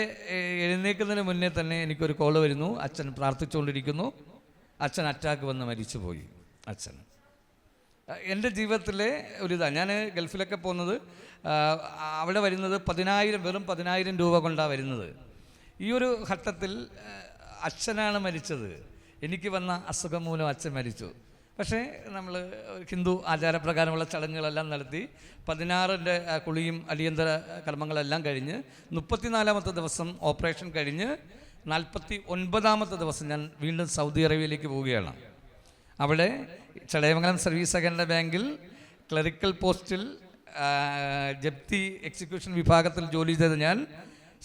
എഴുന്നേൽക്കുന്നതിന് മുന്നേ തന്നെ എനിക്കൊരു കോള് വരുന്നു. അച്ഛൻ പ്രാർത്ഥിച്ചുകൊണ്ടിരിക്കുന്നു. അച്ഛൻ അറ്റാക്ക് വന്ന് മരിച്ചുപോയി. അച്ഛൻ എൻ്റെ ജീവിതത്തിലെ ഒരിതാണ്. ഞാൻ ഗൾഫിലൊക്കെ പോകുന്നത് അവിടെ വരുന്നത് വെറും 10,000 രൂപ കൊണ്ടാണ് വരുന്നത്. ഈ ഒരു ഘട്ടത്തിൽ അച്ഛനാണ് മരിച്ചത്. എനിക്ക് വന്ന അസുഖം മൂലം അച്ഛൻ മരിച്ചു. പക്ഷേ നമ്മൾ ഹിന്ദു ആചാരപ്രകാരമുള്ള ചടങ്ങുകളെല്ലാം നടത്തി 16ൻ്റെ കുളിയും അടിയന്തര കർമ്മങ്ങളെല്ലാം കഴിഞ്ഞ് 34ാമത്തെ ദിവസം ഓപ്പറേഷൻ കഴിഞ്ഞ് 49ാമത്തെ ദിവസം ഞാൻ വീണ്ടും സൗദി അറേബ്യയിലേക്ക് പോവുകയാണ്. അവിടെ ചടയമംഗലം സർവീസ് സഹകരണ ബാങ്കിൽ ക്ലറിക്കൽ പോസ്റ്റിൽ ജപ്തി എക്സിക്യൂഷൻ വിഭാഗത്തിൽ ജോലി ചെയ്ത ഞാൻ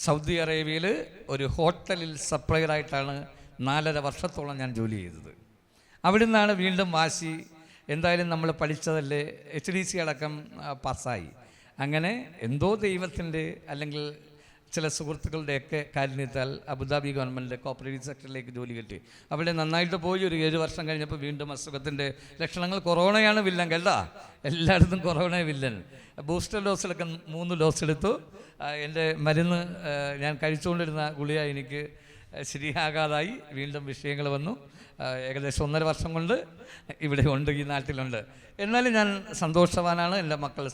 സൗദി അറേബ്യയിൽ ഒരു ഹോട്ടലിൽ സപ്ലയറായിട്ടാണ് 4.5 വർഷത്തോളം ഞാൻ ജോലി ചെയ്തത്. അവിടെ നിന്നാണ് വീണ്ടും വാശി. എന്തായാലും നമ്മൾ പഠിച്ചതല്ലേ, HDC അടക്കം പാസ്സായി. അങ്ങനെ എന്തോ ദൈവത്തിൻ്റെ അല്ലെങ്കിൽ ചില സുഹൃത്തുക്കളുടെയൊക്കെ കാരണത്താൽ അബുദാബി ഗവൺമെൻറ് കോപ്പറേറ്റീവ് സെക്ടറിലേക്ക് ജോലി കിട്ടി. അവിടെ നന്നായിട്ട് പോയി. ഒരു 7 വർഷം കഴിഞ്ഞപ്പോൾ വീണ്ടും അസുഖത്തിൻ്റെ ലക്ഷണങ്ങൾ. കൊറോണയാണ് വില്ലൻ കേട്ടാ, എല്ലായിടത്തും കൊറോണ വില്ലൻ. ബൂസ്റ്റർ ഡോസിലൊക്കെ 3 ഡോസ് എടുത്തു. എൻ്റെ മരുന്ന് ഞാൻ കഴിച്ചുകൊണ്ടിരുന്ന ഗുളിക എനിക്ക് ശരിയാകാതായി. വീണ്ടും വിഷയങ്ങൾ വന്നു. ഏകദേശം 1.5 വർഷം കൊണ്ട് ഇവിടെ ഉണ്ട്, ഈ നാട്ടിലുണ്ട്. എന്നാലും ഞാൻ സന്തോഷവാനാണ്. എൻ്റെ മക്കൾ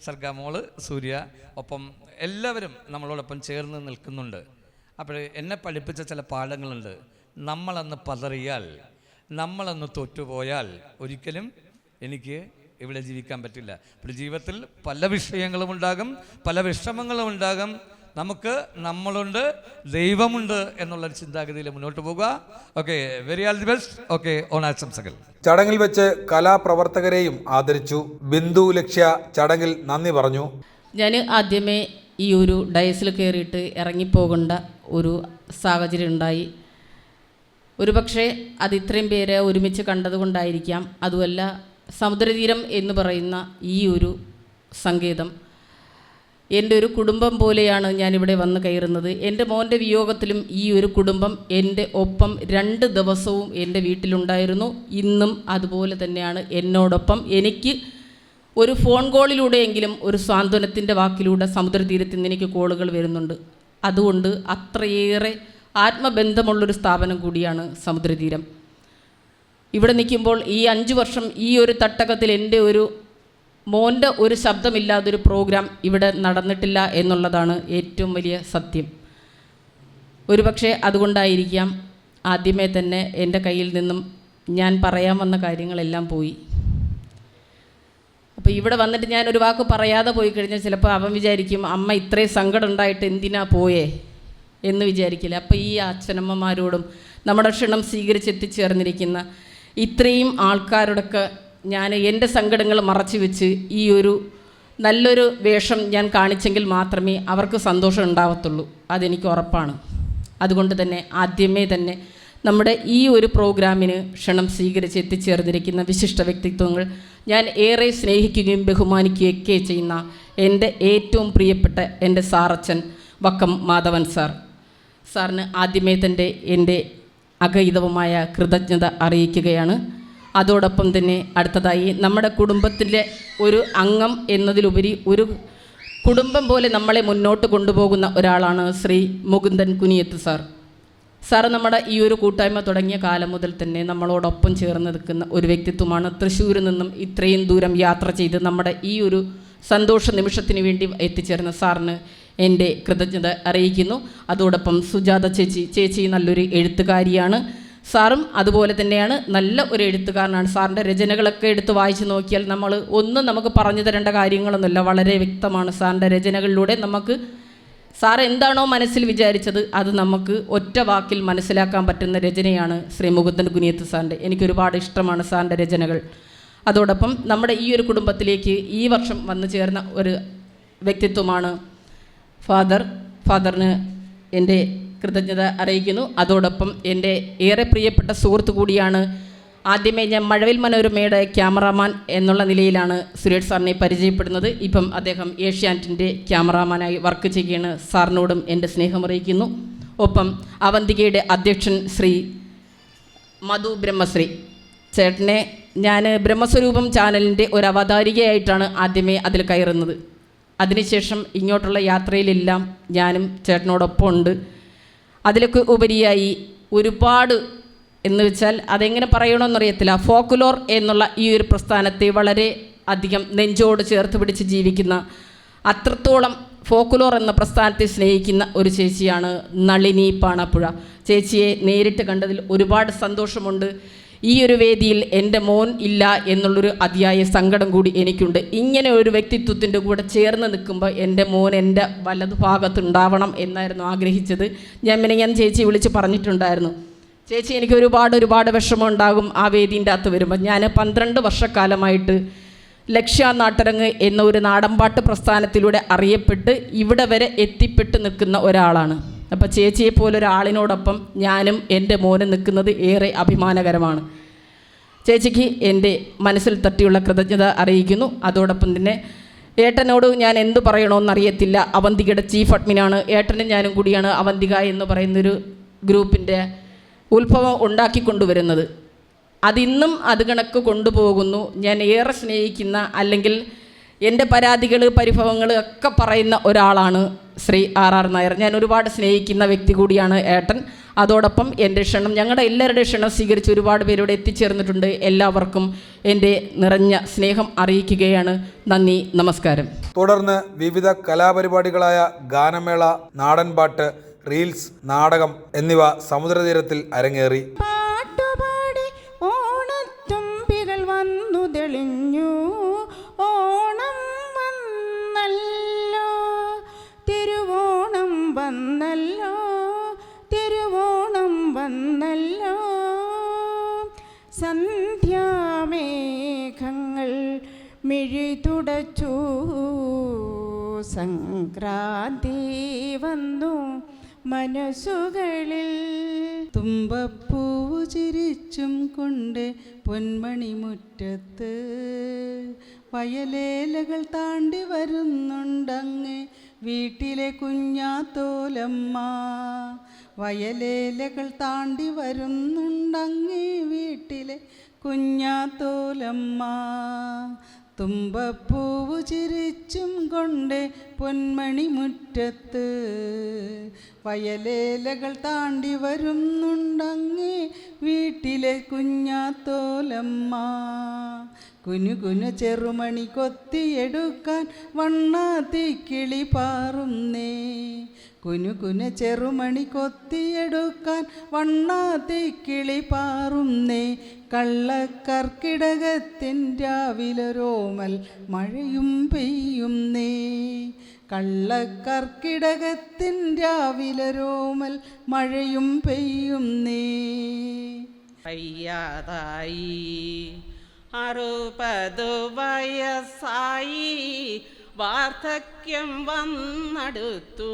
സർഗ മോള് സൂര്യ, ഒപ്പം എല്ലാവരും നമ്മളോടൊപ്പം ചേർന്ന് നിൽക്കുന്നുണ്ട്. അപ്പോൾ എന്നെ പഠിപ്പിച്ച ചില പാഠങ്ങളുണ്ട്. നമ്മളന്ന് പതറിയാൽ, നമ്മളന്ന് തോറ്റുപോയാൽ ഒരിക്കലും എനിക്ക് ഇവിടെ ജീവിക്കാൻ പറ്റില്ല. അപ്പോൾ ജീവിതത്തിൽ പല വിഷയങ്ങളും ഉണ്ടാകും, പല വിഷമങ്ങളും ഉണ്ടാകും. നമുക്ക് നമ്മളുണ്ട്, ദൈവമുണ്ട് എന്നുള്ളൊരു ചിന്താഗതിയിൽ മുന്നോട്ട് പോകുക. Okay, very all the best. Okay, ഓണാശംസകൾ. ചടങ്ങിൽ വെച്ച് കലാപ്രവർത്തകരെയും ആദരിച്ചു. ബിന്ദു ലക്ഷ്യ ചടങ്ങിൽ നന്ദി പറഞ്ഞു. ഞാൻ ആദ്യമേ ഈ ഒരു ഡയസിൽ കയറിയിട്ട് ഇറങ്ങിപ്പോകേണ്ട ഒരു സാഹചര്യം ഉണ്ടായി. ഒരുപക്ഷെ അത് ഇത്രയും പേരെ ഒരുമിച്ച് കണ്ടതുകൊണ്ടായിരിക്കാം. അതുമല്ല, സമുദ്രതീരം എന്ന് പറയുന്ന ഈ ഒരു സങ്കേതം എൻ്റെ ഒരു കുടുംബം പോലെയാണ് ഞാനിവിടെ വന്ന് കയറുന്നത്. എൻ്റെ മോൻ്റെ വിയോഗത്തിലും ഈ ഒരു കുടുംബം എൻ്റെ ഒപ്പം 2 ദിവസവും എൻ്റെ വീട്ടിലുണ്ടായിരുന്നു. ഇന്നും അതുപോലെ തന്നെയാണ് എന്നോടൊപ്പം. എനിക്ക് ഒരു ഫോൺ കോളിലൂടെയെങ്കിലും ഒരു സാന്ത്വനത്തിൻ്റെ വാക്കിലൂടെ സമുദ്രതീരത്തിൽ നിന്ന് എനിക്ക് കോളുകൾ വരുന്നുണ്ട്. അതുകൊണ്ട് അത്രയേറെ ആത്മബന്ധമുള്ളൊരു സ്ഥാപനം കൂടിയാണ് സമുദ്രതീരം. ഇവിടെ നിൽക്കുമ്പോൾ ഈ 5 വർഷം ഈ ഒരു തട്ടകത്തിൽ എൻ്റെ ഒരു മോൻ്റെ ഒരു ശബ്ദമില്ലാതൊരു പ്രോഗ്രാം ഇവിടെ നടന്നിട്ടില്ല എന്നുള്ളതാണ് ഏറ്റവും വലിയ സത്യം. ഒരുപക്ഷെ അതുകൊണ്ടായിരിക്കാം ആദ്യമേ തന്നെ എൻ്റെ കയ്യിൽ നിന്നും ഞാൻ പറയാൻ വന്ന കാര്യങ്ങളെല്ലാം പോയി. അപ്പോൾ ഇവിടെ വന്നിട്ട് ഞാൻ ഒരു വാക്ക് പറയാതെ പോയി കഴിഞ്ഞാൽ ചിലപ്പോൾ അവൻ വിചാരിക്കും അമ്മ ഇത്രയും സങ്കടം ഉണ്ടായിട്ട് എന്തിനാ പോയേ എന്ന് വിചാരിക്കില്ല. അപ്പോൾ ഈ അച്ഛനമ്മമാരോടും നമ്മുടെ ക്ഷണം സ്വീകരിച്ചെത്തിച്ചേർന്നിരിക്കുന്ന ഇത്രയും ആൾക്കാരോടൊക്കെ ഞാൻ എൻ്റെ സങ്കടങ്ങൾ മറച്ചു വെച്ച് ഈ ഒരു നല്ലൊരു വേഷം ഞാൻ കാണിച്ചെങ്കിൽ മാത്രമേ അവർക്ക് സന്തോഷം ഉണ്ടാവത്തുള്ളൂ. അതെനിക്ക് ഉറപ്പാണ്. അതുകൊണ്ട് തന്നെ ആദ്യമേ തന്നെ നമ്മുടെ ഈ ഒരു പ്രോഗ്രാമിന് ക്ഷണം സ്വീകരിച്ച് എത്തിച്ചേർന്നിരിക്കുന്ന വിശിഷ്ട വ്യക്തിത്വങ്ങൾ, ഞാൻ ഏറെ സ്നേഹിക്കുകയും ബഹുമാനിക്കുകയൊക്കെ ചെയ്യുന്ന എൻ്റെ ഏറ്റവും പ്രിയപ്പെട്ട എൻ്റെ സാറച്ചൻ വക്കം മാധവൻ സാറിന് ആദ്യമേ തന്നെ എൻ്റെ അഗൈതവമായ കൃതജ്ഞത അറിയിക്കുകയാണ്. അതോടൊപ്പം തന്നെ അടുത്തതായി നമ്മുടെ കുടുംബത്തിൻ്റെ ഒരു അംഗം എന്നതിലുപരി ഒരു കുടുംബം പോലെ നമ്മളെ മുന്നോട്ട് കൊണ്ടുപോകുന്ന ഒരാളാണ് ശ്രീ മുകുന്ദൻ കുനിയത്ത് സാർ നമ്മുടെ ഈ ഒരു കൂട്ടായ്മ തുടങ്ങിയ കാലം മുതൽ തന്നെ നമ്മളോടൊപ്പം ചേർന്ന് നിൽക്കുന്ന ഒരു വ്യക്തിത്വമാണ്. തൃശ്ശൂരിൽ നിന്നും ഇത്രയും ദൂരം യാത്ര ചെയ്ത് നമ്മുടെ ഈ ഒരു സന്തോഷ നിമിഷത്തിന് വേണ്ടി എത്തിച്ചേർന്ന സാറിന് എൻ്റെ കൃതജ്ഞത അറിയിക്കുന്നു. അതോടൊപ്പം സുജാത ചേച്ചി നല്ലൊരു എഴുത്തുകാരിയാണ്. സാറും അതുപോലെ തന്നെയാണ്, നല്ല ഒരു എഴുത്തുകാരനാണ്. സാറിൻ്റെ രചനകളൊക്കെ എടുത്ത് വായിച്ച് നോക്കിയാൽ നമുക്ക് പറഞ്ഞു തരേണ്ട കാര്യങ്ങളൊന്നുമില്ല, വളരെ വ്യക്തമാണ്. സാറിൻ്റെ രചനകളിലൂടെ നമുക്ക് സാർ എന്താണോ മനസ്സിൽ വിചാരിച്ചത് അത് നമുക്ക് ഒറ്റ വാക്കിൽ മനസ്സിലാക്കാൻ പറ്റുന്ന രചനയാണ് ശ്രീ മുകുന്ദൻ കുനിയത്ത് സാറിൻ്റെ. എനിക്കൊരുപാട് ഇഷ്ടമാണ് സാറിൻ്റെ രചനകൾ. അതോടൊപ്പം നമ്മുടെ ഈ ഒരു കുടുംബത്തിലേക്ക് ഈ വർഷം വന്നു ചേർന്ന ഒരു വ്യക്തിത്വമാണ് ഫാദറിന് എൻ്റെ കൃതജ്ഞത അറിയിക്കുന്നു. അതോടൊപ്പം എൻ്റെ ഏറെ പ്രിയപ്പെട്ട സുഹൃത്തു കൂടിയാണ്. ആദ്യമേ ഞാൻ മഴവിൽ മനോരമയുടെ ക്യാമറാമാൻ എന്നുള്ള നിലയിലാണ് സുരേഷ് സാറിനെ പരിചയപ്പെടുന്നത്. ഇപ്പം അദ്ദേഹം ഏഷ്യാനെറ്റിൻ്റെ ക്യാമറാമാനായി വർക്ക് ചെയ്യുകയാണ്. സാറിനോടും എൻ്റെ സ്നേഹം അറിയിക്കുന്നു. ഒപ്പം അവന്തികയുടെ അധ്യക്ഷൻ ശ്രീ മധു ബ്രഹ്മശ്രീ ചേട്ടനെ ഞാൻ ബ്രഹ്മസ്വരൂപം ചാനലിൻ്റെ ഒരു അവതാരികയായിട്ടാണ് ആദ്യമേ അതിൽ കയറുന്നത്. അതിനുശേഷം ഇങ്ങോട്ടുള്ള യാത്രയിലെല്ലാം ഞാനും ചേട്ടനോടൊപ്പം ഉണ്ട്. അതിലൊക്കെ ഉപരിയായി ഒരുപാട് എന്ന് വെച്ചാൽ അതെങ്ങനെ പറയണമെന്നറിയത്തില്ല, ഫോക്കുലോർ എന്നുള്ള ഈ ഒരു പ്രസ്ഥാനത്തെ വളരെ അധികം നെഞ്ചോട് ചേർത്ത് പിടിച്ച് ജീവിക്കുന്ന, അത്രത്തോളം ഫോക്കുലോർ എന്ന പ്രസ്ഥാനത്തെ സ്നേഹിക്കുന്ന ഒരു ചേച്ചിയാണ് നളിനി പാണപ്പുഴ. ചേച്ചിയെ നേരിട്ട് കണ്ടതിൽ ഒരുപാട് സന്തോഷമുണ്ട്. ഈ ഒരു വേദിയിൽ എൻ്റെ മോൻ ഇല്ല എന്നുള്ളൊരു അതിയായ സങ്കടം കൂടി എനിക്കുണ്ട്. ഇങ്ങനെ ഒരു വ്യക്തിത്വത്തിൻ്റെ കൂടെ ചേർന്ന് നിൽക്കുമ്പോൾ എൻ്റെ മോൻ എൻ്റെ വലതുഭാഗത്തുണ്ടാവണം എന്നായിരുന്നു ആഗ്രഹിച്ചത്. ഞാൻ ചേച്ചി വിളിച്ച് പറഞ്ഞിട്ടുണ്ടായിരുന്നു, ചേച്ചി എനിക്ക് ഒരുപാട് വിഷമം ഉണ്ടാകും ആ വേദീൻ്റെ അകത്ത് വരുമ്പോൾ. ഞാൻ 12 വർഷക്കാലമായിട്ട് ലക്ഷ്യ നാട്ടരങ്ങ് എന്ന ഒരു നാടൻപാട്ട് പ്രസ്ഥാനത്തിലൂടെ അറിയപ്പെട്ട് ഇവിടെ വരെ എത്തിപ്പെട്ട് നിൽക്കുന്ന ഒരാളാണ്. അപ്പോൾ ചേച്ചിയെ പോലൊരാളിനോടൊപ്പം ഞാനും എൻ്റെ മോനും നിൽക്കുന്നത് ഏറെ അഭിമാനകരമാണ്. ചേച്ചിക്ക് എൻ്റെ മനസ്സിൽ തട്ടിയുള്ള കൃതജ്ഞത അറിയിക്കുന്നു. അതോടൊപ്പം തന്നെ ഏട്ടനോട് ഞാൻ എന്ത് പറയണമെന്നറിയത്തില്ല. അവന്തികയുടെ ചീഫ് അഡ്മിനാണ്. ഏട്ടനും ഞാനും കൂടിയാണ് അവന്തിക എന്ന് പറയുന്നൊരു ഗ്രൂപ്പിൻ്റെ ഉത്ഭവം ഉണ്ടാക്കിക്കൊണ്ടുവരുന്നത്. അതിന്നും അത് കണക്ക് കൊണ്ടുപോകുന്നു. ഞാൻ ഏറെ സ്നേഹിക്കുന്ന, അല്ലെങ്കിൽ എൻ്റെ പരാതികൾ പരിഭവങ്ങൾ ഒക്കെ പറയുന്ന ഒരാളാണ് ശ്രീ ആർ നായർ. ഞാൻ ഒരുപാട് സ്നേഹിക്കുന്ന വ്യക്തി കൂടിയാണ് ഏട്ടൻ. അതോടൊപ്പം എൻ്റെ ക്ഷണം, ഞങ്ങളുടെ എല്ലാവരുടെയും ക്ഷണം സ്വീകരിച്ച് ഒരുപാട് പേരോട് എത്തിച്ചേർന്നിട്ടുണ്ട്. എല്ലാവർക്കും എൻ്റെ നിറഞ്ഞ സ്നേഹം അറിയിക്കുകയാണ്. നന്ദി, നമസ്കാരം. തുടർന്ന് വിവിധ കലാപരിപാടികളായ ഗാനമേള, നാടൻപാട്ട്, റീൽസ്, നാടകം എന്നിവ സമുദ്രതീരത്തിൽ അരങ്ങേറി. പാട്ടുപാടി ഓണത്തുമ്പികൾ വന്നു തെളിഞ്ഞു, ഓണം വന്നല്ലോ, തിരുവോണം വന്നല്ലോ, തിരുവോണം വന്നല്ലോ. സന്ധ്യാമേഘങ്ങൾ മിഴി തുടച്ചു, സംക്രാന്തി വന്നു മനസ്സുകളിൽ. തുമ്പപ്പൂവ് ചിരിച്ചും കൊണ്ട് പൊന്മണിമുറ്റത്ത് വയലേലകൾ താണ്ടി വരുന്നുണ്ടങ്ങ് വീട്ടിലെ കുഞ്ഞാത്തോലമ്മ. വയലേലകൾ താണ്ടി വരുന്നുണ്ടങ്ങ് വീട്ടിലെ കുഞ്ഞാത്തോലമ്മ. തുമ്പപ്പൂവ് ചിരിച്ചും കൊണ്ട് പൊന്മണിമുറ്റത്ത് വയലേലകൾ താണ്ടി വരുന്നുണ്ടങ്ങ് വീട്ടിലെ കുഞ്ഞാത്തോലമ്മ. കുനുകുന ചെറുമണി കൊത്തിയെടുക്കാൻ വണ്ണാത്തിക്കിളി പാറുന്നേ, കുനുകുന ചെറുമണി കൊത്തിയെടുക്കാൻ വണ്ണാത്തിക്കിളി പാറുന്നേ. കള്ളക്കർക്കിടകത്തിൻ രാവിലൊരോമൽ മഴയും പെയ്യുന്നേ, കള്ളക്കർക്കിടകത്തിൻ രാവിലൊരോമൽ മഴയും പെയ്യുന്നേ. വയ്യാതായി 60 വയസ്സായി, വാർദ്ധക്യം വന്നടുത്തു,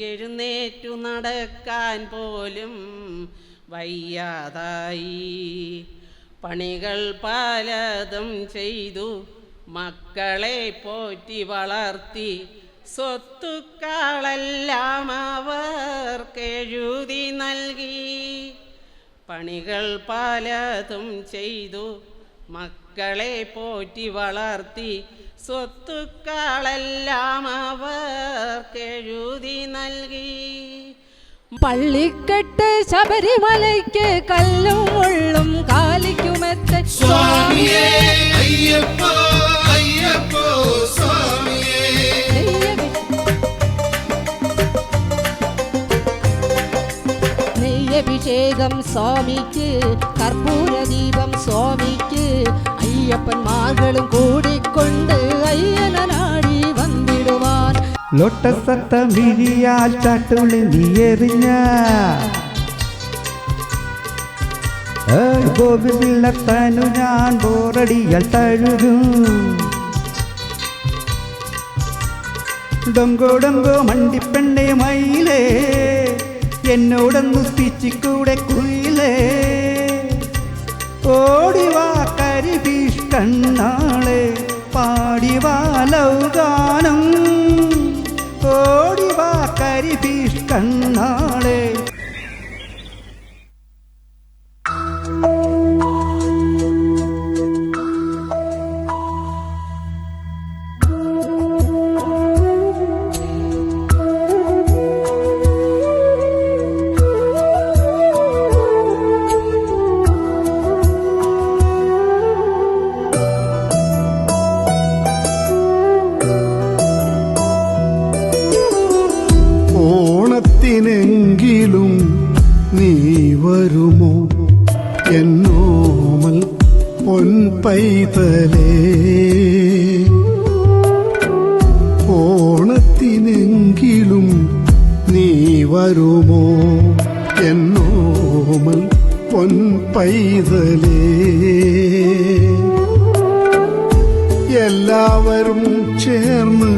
എഴുന്നേറ്റു നടക്കാൻ പോലും വയ്യാതായി. പണികൾ പലതും ചെയ്തു, മക്കളെ പോറ്റി വളർത്തി, സ്വത്തുക്കളെല്ലാം അവർക്കെഴുതി നൽകി. പണികൾ പലതും ചെയ്തു, മക്കളെ പോറ്റി വളർത്തി, സ്വത്തുക്കളെല്ലാം അവർക്കെഴുതി നൽകി. പള്ളിക്കെട്ട് ശബരിമലയ്ക്ക് കല്ലും മുള്ളും കാലിക്കുമെത്ത് സ്വാമിയേ അയ്യപ്പോ അയ്യപ്പോ സ്വാമിയേ. നെയ്യഭിഷേകം സ്വാമിക്ക്, കർപ്പൂരദീപം സ്വാമിക്ക്, അയ്യപ്പന്മാர்களுം കൂടിക്കൊണ്ട് അയ്യനാടി വന്നിടുവാൻ. ലോട്ടസത്ത മിഴിയാൽ ചാട്ടുളി നീ എറിഞ്ഞ ഗോപിള്ളത്താനു ഞാൻ ബോറടിയാൽ തഴുകും. ഡൊങ്കോ ഡൊങ്കോ മണ്ടിപ്പെണ്ണെ മയിലേ എന്നോടൊന്നു സ്പിച്ചിക്കൂടെ കുയിലേ. ഓടിവാ കരിഫീഷ് കണ്ണാളെ പാടിവാ ലൗഗാനം. ഓടിവാ കരിഫീഷ് കണ്ണാളെ. ഓണത്തിനെങ്കിലും നീ വരുമോ എന്നോമൽ പൊൻപൈതലേ. ഓണത്തിനെങ്കിലും നീ വരുമോ എന്നോമൽ പൊൻപൈതലേ. എല്ലാവരും ചേർന്ന്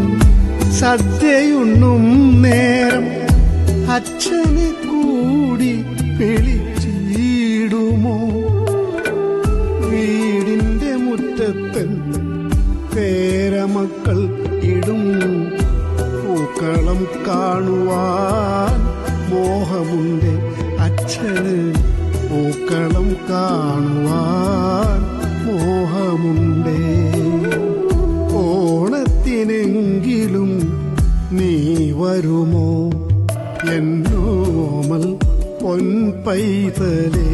സദ്യയുണ്ണും നേരം അച്ഛനെ കൂടി വിളിച്ചിടുമോ. വീടിന്റെ മുറ്റത്തൻ പേരമക്കൾ ഇടും പൂക്കളം കാണുവാൻ മോഹമുണ്ട് അച്ഛന്. പൂക്കളം കാണുവാൻ മോഹമുണ്ട്. ഓണത്തിനെങ്കിലും നീ വരുമോ എന്നോമൽ പൊൻപൈതലേ.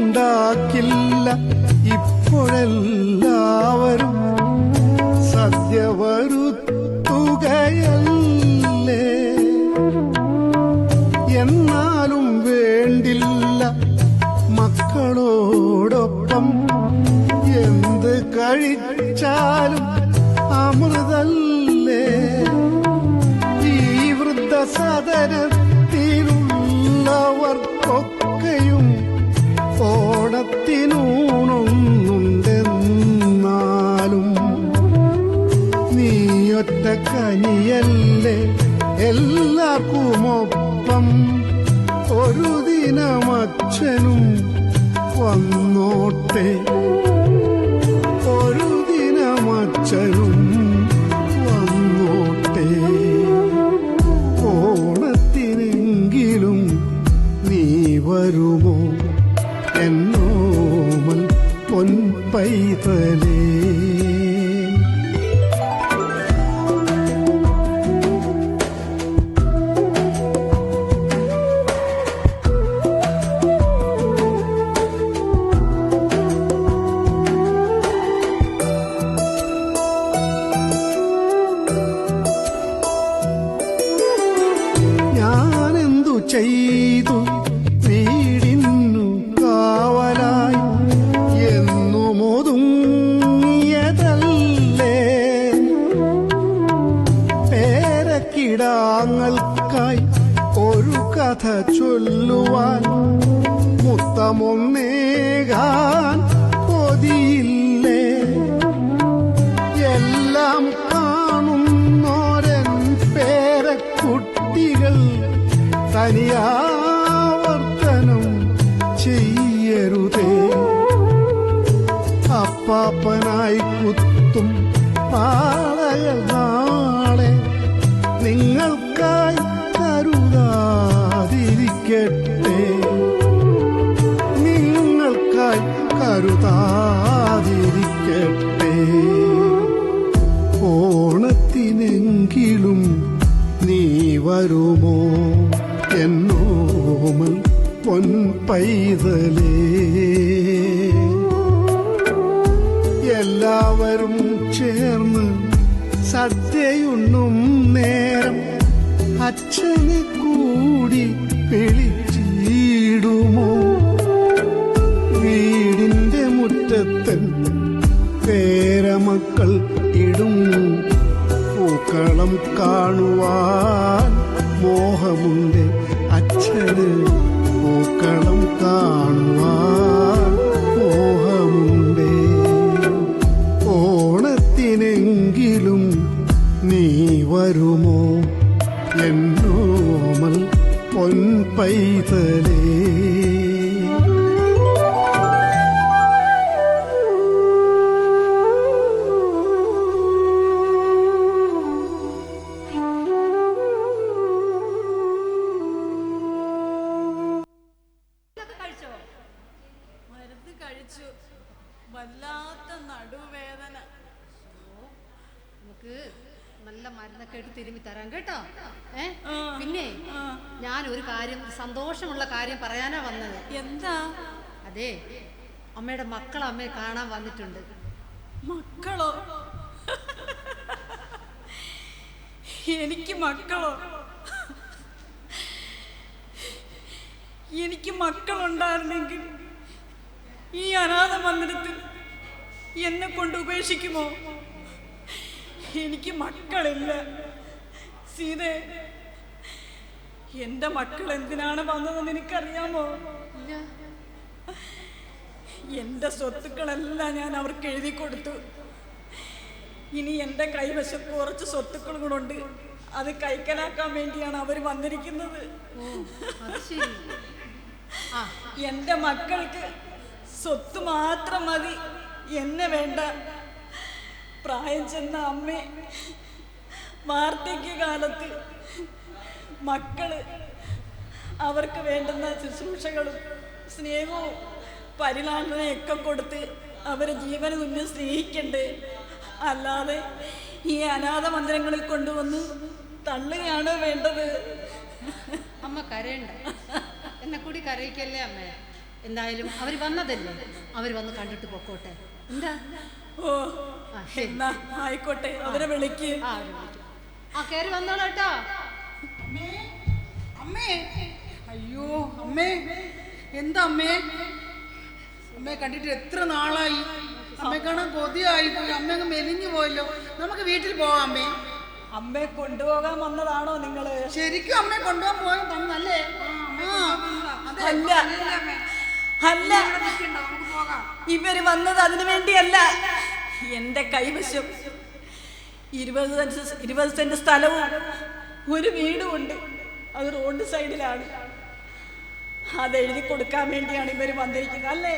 ഒന്നുമുണ്ടാക്കില്ല ഇപ്പോഴെല്ലാവരും സദ്യ വരുത്തുകയല്ലേ. എന്നാലും വേണ്ടില്ല മക്കളോടൊപ്പം എന്ത് കഴിച്ചാലും അമൃതല്ലേ. ഈ വൃദ്ധസദനത്തിലുള്ളവർക്കൊക്കെയും ഓണത്തിനൂണൊന്നുണ്ടെന്നാലും നീയൊറ്റ കനിയല്ലേ എല്ലാവർക്കുമൊപ്പം. ഒരു ദിനമച്ഛനും വന്നോട്ടെ. ഒരു ദിനമച്ഛനും വന്നോട്ടെ. ഓണത്തിനെങ്കിലും നീ വരുമോ എന്നോമൽ പൊൻപൈതലേ. ഞാനെന്തു ചെയ്തു വീടിന്നു കാവലായി എന്നുമൊതുങ്ങിയതല്ലേ. പേരക്കിടാങ്ങൾക്കായി ഒരു കഥ ചൊല്ലുവാൻ മുത്തമൊന്നേകാൻ കൊതിയില്ലേ. എല്ലാം കാണുന്നോരൻ പേരക്കുട്ടികൾ തനിയാവർത്തനം ചെയ്യരുതേ. അപ്പാപ്പനായി കുത്തും പാളകൾ നാളെ നിങ്ങൾക്കായി കരുതാതിരിക്കട്ടെ. നിങ്ങൾക്കായി കരുതാതിരിക്കട്ടെ. ഓണത്തിനെങ്കിലും നീ വരുമോ എന്നോമൽ പൊൻപൈതലേ. എല്ലാവരും ചേർന്ന് സദ്യയുണ്ണും നേരം അച്ഛനെ കൂടി വിളിച്ചിടുമോ? വീടിന്റെ മുറ്റത്തൻ പേരമക്കൾ ഇടും പൂക്കളം കാണുവാൻ മോഹമുണ്ട് അച്ഛന്. പൂക്കളം കാണുവാൻ മോഹമുണ്ട്. ഓണത്തിനെങ്കിലും നീ വരുമോ എന്നോമൽ പൊൻപൈതലേ? വല്ലാത്ത നടുവേദന. നമുക്ക് നല്ല മരുന്നൊക്കെ എടുത്ത് തിരുമ്പി തരാം കേട്ടോ. പിന്നെ ഞാൻ ഒരു കാര്യം, സന്തോഷമുള്ള കാര്യം പറയാനാ വന്നത്. എന്താ? അതെ, അമ്മയുടെ മക്കൾ അമ്മയെ കാണാൻ വന്നിട്ടുണ്ട്. മക്കളോ? എനിക്ക് മക്കളോ? എനിക്ക് മക്കളുണ്ടായിരുന്നെങ്കിൽ ഈ അനാഥ മന്ദിരത്തിൽ എന്നെ കൊണ്ട് ഉപേക്ഷിക്കുമോ? എനിക്ക് മക്കളില്ല സീതേ. എൻ്റെ മക്കൾ എന്തിനാണ് വന്നതെന്ന് എനിക്കറിയാമോ? എൻ്റെ സ്വത്തുക്കളെല്ലാം ഞാൻ അവർക്ക് എഴുതി കൊടുത്തു. ഇനി എൻ്റെ കൈവശത്ത് കുറച്ച് സ്വത്തുക്കൾ കൂടെ, അത് കൈക്കലാക്കാൻ വേണ്ടിയാണ് അവർ വന്നിരിക്കുന്നത്. എൻ്റെ മക്കൾക്ക് സ്വത്ത് മാത്രം മതി, എന്നെ വേണ്ട. പ്രായം ചെന്ന അമ്മ വാർദ്ധക്യകാലത്ത് മക്കള് അവർക്ക് വേണ്ടുന്ന ശുശ്രൂഷകളും സ്നേഹവും പരിലാളനയൊക്കെ കൊടുത്ത് അവരെ ജീവന് തുല്യം സ്നേഹിക്കണ്ടേ? അല്ലാതെ ഈ അനാഥ മന്ദിരങ്ങളിൽ കൊണ്ടുവന്ന് തള്ളുകയാണോ വേണ്ടത്? അമ്മ കരയണ്ട, എന്നെ കൂടി കരയിക്കല്ലേ അമ്മേ. എന്തായാലും അവർ വന്നതല്ലേ, അവർ വന്ന് കണ്ടിട്ട് പൊക്കോട്ടെ. എന്താ? ഓ എന്നാ ആയിക്കോട്ടെ, അവരെ വിളിക്ക്. കയറി വന്നോളാട്ടോ. അമ്മേ, അയ്യോ അമ്മേ, എന്താ അമ്മേ? അമ്മയെ കണ്ടിട്ട് എത്ര നാളായി. അമ്മയെ കാണാൻ കൊതിയായി പോയി. അമ്മ അങ്ങ് മെലിഞ്ഞു പോയല്ലോ. നമുക്ക് വീട്ടിൽ പോവാം അമ്മേ. അമ്മയെ കൊണ്ടുപോകാൻ വന്നതാണോ നിങ്ങള്? ശരിക്കും അമ്മയെ കൊണ്ടുപോകാൻ പോയി തന്നല്ലേ? അല്ല അല്ല, ഇവര് വന്നത് അതിനു വേണ്ടിയല്ല. എൻ്റെ കൈവശം 20 സെന്റ് സ്ഥലവും ഒരു വീടും ഉണ്ട്. അത് റോഡ് സൈഡിലാണ്. അതെഴുതി കൊടുക്കാൻ വേണ്ടിയാണ് ഇവര് വന്നിരിക്കുന്നത്. അല്ലേ?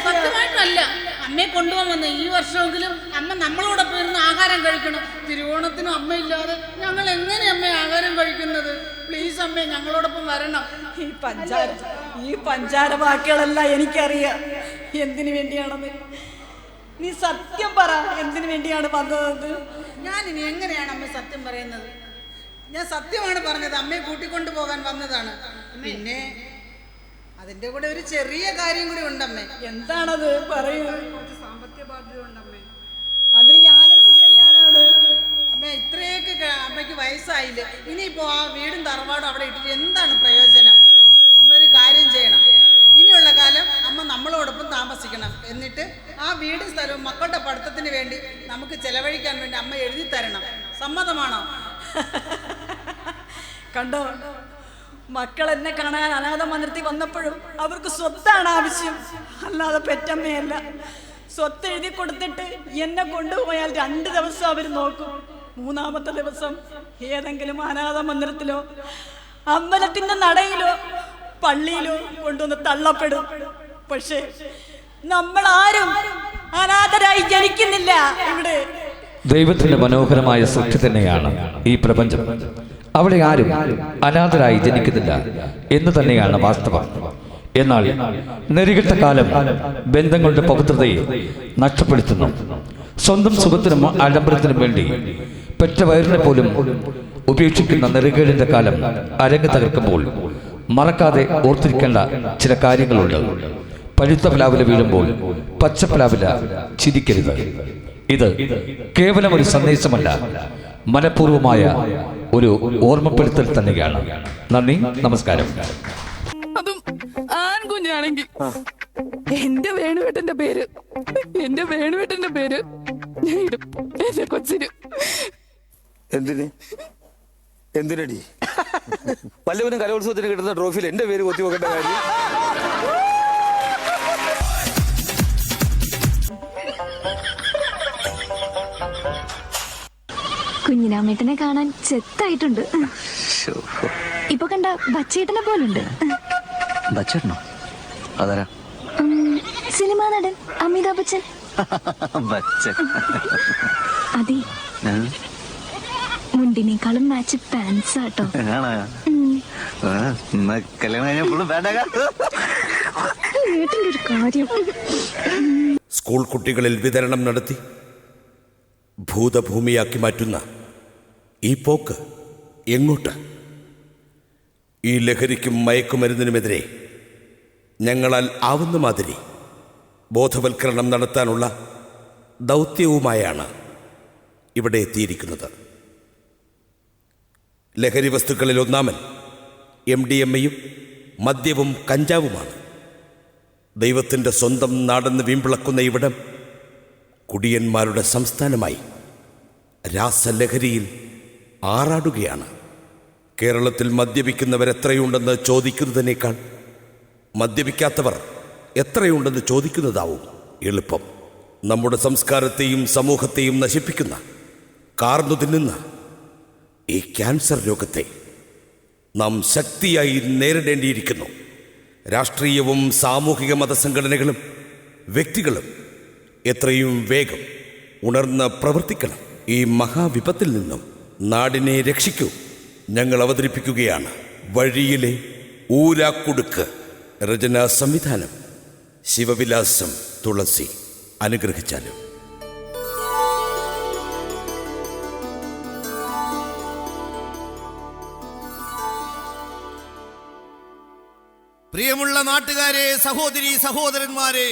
സത്യമായിട്ടല്ല അമ്മയെ കൊണ്ടുപോകാൻ വന്നത്. ഈ വർഷമെങ്കിലും അമ്മ നമ്മളോടൊപ്പം ഇരുന്ന് ആഹാരം കഴിക്കണം. തിരുവോണത്തിനും അമ്മയില്ലാതെ ഞങ്ങൾ എങ്ങനെ അമ്മ ആഹാരം കഴിക്കുന്നത്? പ്ലീസ് അമ്മേ, ഞങ്ങളോടൊപ്പം വരണം. ഈ പഞ്ചാര വാക്കുകളെല്ലാം എനിക്കറിയാം എന്തിനു വേണ്ടിയാണെന്ന്. നീ സത്യം പറ, എന്തിനു വേണ്ടിയാണ് വന്നത്? ഞാനിനി എങ്ങനെയാണ് അമ്മ സത്യം പറയുന്നത്? ഞാൻ സത്യമാണ് പറഞ്ഞത്. അമ്മയെ കൂട്ടിക്കൊണ്ടു പോകാൻ വന്നതാണ്. പിന്നെ അതിന്റെ കൂടെ ഒരു ചെറിയ കാര്യം കൂടി ഉണ്ടമ്മേ. എന്താണത്? പറയൂ. കുറച്ച് സാമ്പത്തിക ബാധ്യത ഉണ്ടമ്മേ. അതിന് ഞാനെന്ത് ചെയ്യാനാണ് അമ്മേ? ഇത്രയൊക്കെ അമ്മയ്ക്ക് വയസ്സായില്ലേ? ഇനിയിപ്പോ ആ വീടും തറവാടും അവിടെ ഇട്ടിട്ട് എന്താണ് പ്രയോജനം? അമ്മ ഒരു കാര്യം ചെയ്യണം. ഇനിയുള്ള കാലം അമ്മ നമ്മളോടൊപ്പം താമസിക്കണം. എന്നിട്ട് ആ വീടും സ്ഥലവും മക്കളുടെ പഠിത്തത്തിന് വേണ്ടി നമുക്ക് ചെലവഴിക്കാൻ വേണ്ടി അമ്മ എഴുതി തരണം. സമ്മതമാണോ? കണ്ടോ, മക്കൾ എന്നെ കാണാൻ അനാഥ മന്ദിരത്തിൽ വന്നപ്പോഴും അവർക്ക് സ്വത്താണ് ആവശ്യം, അല്ലാതെ പെറ്റമ്മയല്ല. സ്വത്ത് എഴുതി കൊടുത്തിട്ട് എന്നെ കൊണ്ടുപോയാൽ 2 ദിവസം അവർ നോക്കും. 3-ാമത്തെ ദിവസം ഏതെങ്കിലും അനാഥ മന്ദിരത്തിലോ അമ്പലത്തിന്റെ നടയിലോ പള്ളിയിലോ കൊണ്ടുവന്ന് തള്ളപ്പെടും. പക്ഷേ നമ്മളാരും അനാഥരായി ജനിക്കുന്നില്ല ഇവിടെ. ദൈവത്തിന്റെ മനോഹരമായ സൃഷ്ടി തന്നെയാണ് ഈ പ്രപഞ്ചം. അവിടെ ആരും അനാഥരായി ജനിക്കുന്നില്ല എന്ന് തന്നെയാണ് വാസ്തവം. എന്നാൽ നെറികെട്ട കാലം ബന്ധങ്ങളുടെ പവിത്രതയെ നഷ്ടപ്പെടുത്തുന്നു. സ്വന്തം സുഖത്തിനും ആഡംബരത്തിനും വേണ്ടി പെറ്റ വയറിനെ പോലും ഉപേക്ഷിക്കുന്ന നെറികേടിന്റെ കാലം അരങ്ങ് തകർക്കുമ്പോൾ മറക്കാതെ ഓർത്തിരിക്കേണ്ട ചില കാര്യങ്ങളുണ്ട്. പഴുത്ത പ്ലാവില വീഴുമ്പോൾ പച്ച പ്ലാവില ചിരിക്കരുത്. ഇത് കേവലം ഒരു സന്ദേശമല്ല, മനഃപൂർവമായ ഒരു ഓർമ്മപ്പെടുത്തൽ തന്നെയാണ്. നന്ദി, നമസ്കാരം. അതും ആൺകുഞ്ഞാണെങ്കിൽ എന്റെ വേണുവേട്ടന്റെ പേര് ഞാൻ ഇടും എന്റെ കൊച്ചിന്. എന്തിനടി വല്ലവനും കലോത്സവത്തിന് കിട്ടുന്ന ട്രോഫിയിൽ എന്റെ പേര് കൊത്തി വെക്കേണ്ട കാര്യം? കുഞ്ഞിനാമേട്ടനെ കാണാൻ ചെത്തായിട്ടുണ്ട്. ഇപ്പൊ കണ്ട ബച്ചേട്ടനെ പോലുണ്ട്. ബച്ചേട്ടനോ? അതാരാ? സിനിമാ നടൻ അമിതാഭ് ബച്ചൻ. അതെ, മുണ്ടിനേക്കാളും മാച്ച് പാൻസ് ആട്ടോ. ഒരു കാര്യം, സ്കൂൾ കുട്ടികളിൽ വിതരണം നടത്തി ഭൂതഭൂമിയാക്കി മാറ്റുന്ന ഈ പോക്ക് എങ്ങോട്ട്? ഈ ലഹരിക്കും മയക്കുമരുന്നിനുമെതിരെ ഞങ്ങളാൽ ആവുന്ന മാതിരി ബോധവൽക്കരണം നടത്താനുള്ള ദൗത്യവുമായാണ് ഇവിടെ എത്തിയിരിക്കുന്നത്. ലഹരി വസ്തുക്കളിൽ ഒന്നാമൻ MDMA-യും മദ്യവും കഞ്ചാവുമാണ്. ദൈവത്തിൻ്റെ സ്വന്തം നാടെന്ന് വീമ്പിളക്കുന്ന ഇവിടം കുടിയന്മാരുടെ സംസ്ഥാനമായി രാസലഹരിയിൽ ആറാടുകയാണ്. കേരളത്തിൽ മദ്യപിക്കുന്നവർ എത്രയുണ്ടെന്ന് ചോദിക്കുന്നതിനേക്കാൾ മദ്യപിക്കാത്തവർ എത്രയുണ്ടെന്ന് ചോദിക്കുന്നതാവും എളുപ്പം. നമ്മുടെ സംസ്കാരത്തെയും സമൂഹത്തെയും നശിപ്പിക്കുന്ന, കാർന്നു തിന്നുന്ന ഈ ക്യാൻസർ രോഗത്തെ നാം ശക്തിയായി നേരിടേണ്ടിയിരിക്കുന്നു. രാഷ്ട്രീയവും സാമൂഹിക മതസംഘടനകളും വ്യക്തികളും എത്രയും വേഗം ഉണർന്ന് പ്രവർത്തിക്കണം. ഈ മഹാവിപത്തിൽ നിന്നും നാടിനെ രക്ഷിക്കൂ. ഞങ്ങൾ അവതരിപ്പിക്കുകയാണ് വഴിയിലെ ഊരാക്കുടുക്ക്. രചനാ സംവിധാനം ശിവവിലാസം തുളസി. അനുഗ്രഹിച്ചാലും. പ്രിയമുള്ള നാട്ടുകാരെ, സഹോദരി സഹോദരന്മാരെ,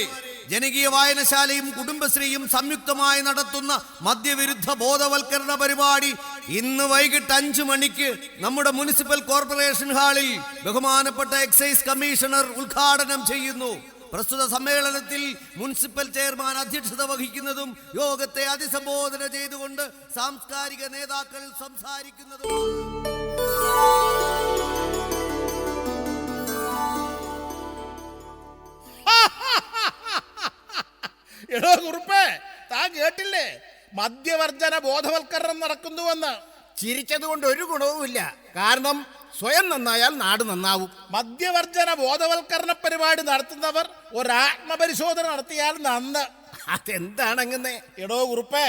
ജനകീയ വായനശാലയും കുടുംബശ്രീയും സംയുക്തമായി നടത്തുന്ന മദ്യവിരുദ്ധ ബോധവൽക്കരണ പരിപാടി ഇന്ന് വൈകിട്ട് 5 മണിക്ക് നമ്മുടെ മുനിസിപ്പൽ കോർപ്പറേഷൻ ഹാളിൽ ബഹുമാനപ്പെട്ട എക്സൈസ് കമ്മീഷണർ ഉദ്ഘാടനം ചെയ്യുന്നു. പ്രസ്തുത സമ്മേളനത്തിൽ മുനിസിപ്പൽ ചെയർമാൻ അധ്യക്ഷത വഹിക്കുന്നതും യോഗത്തെ അഭിസംബോധന ചെയ്തുകൊണ്ട് സാംസ്കാരിക നേതാക്കൾ സംസാരിക്കുന്നതും. എടോ കുറുപ്പേ, താൻ കേട്ടില്ലേ മദ്യവർജന ബോധവൽക്കരണം നടക്കുന്നുവെന്ന്? ചിരിച്ചതുകൊണ്ട് ഒരു ഗുണവുമില്ല. കാരണം സ്വയം നന്നായാൽ നാട് നന്നാവും. മദ്യവർജന ബോധവൽക്കരണ പരിപാടി നടത്തുന്നവർ ഒരാത്മപരിശോധന നടത്തിയാൽ നന്ന്. അതെന്താണങ്ങനെ? എടോ കുറുപ്പേ,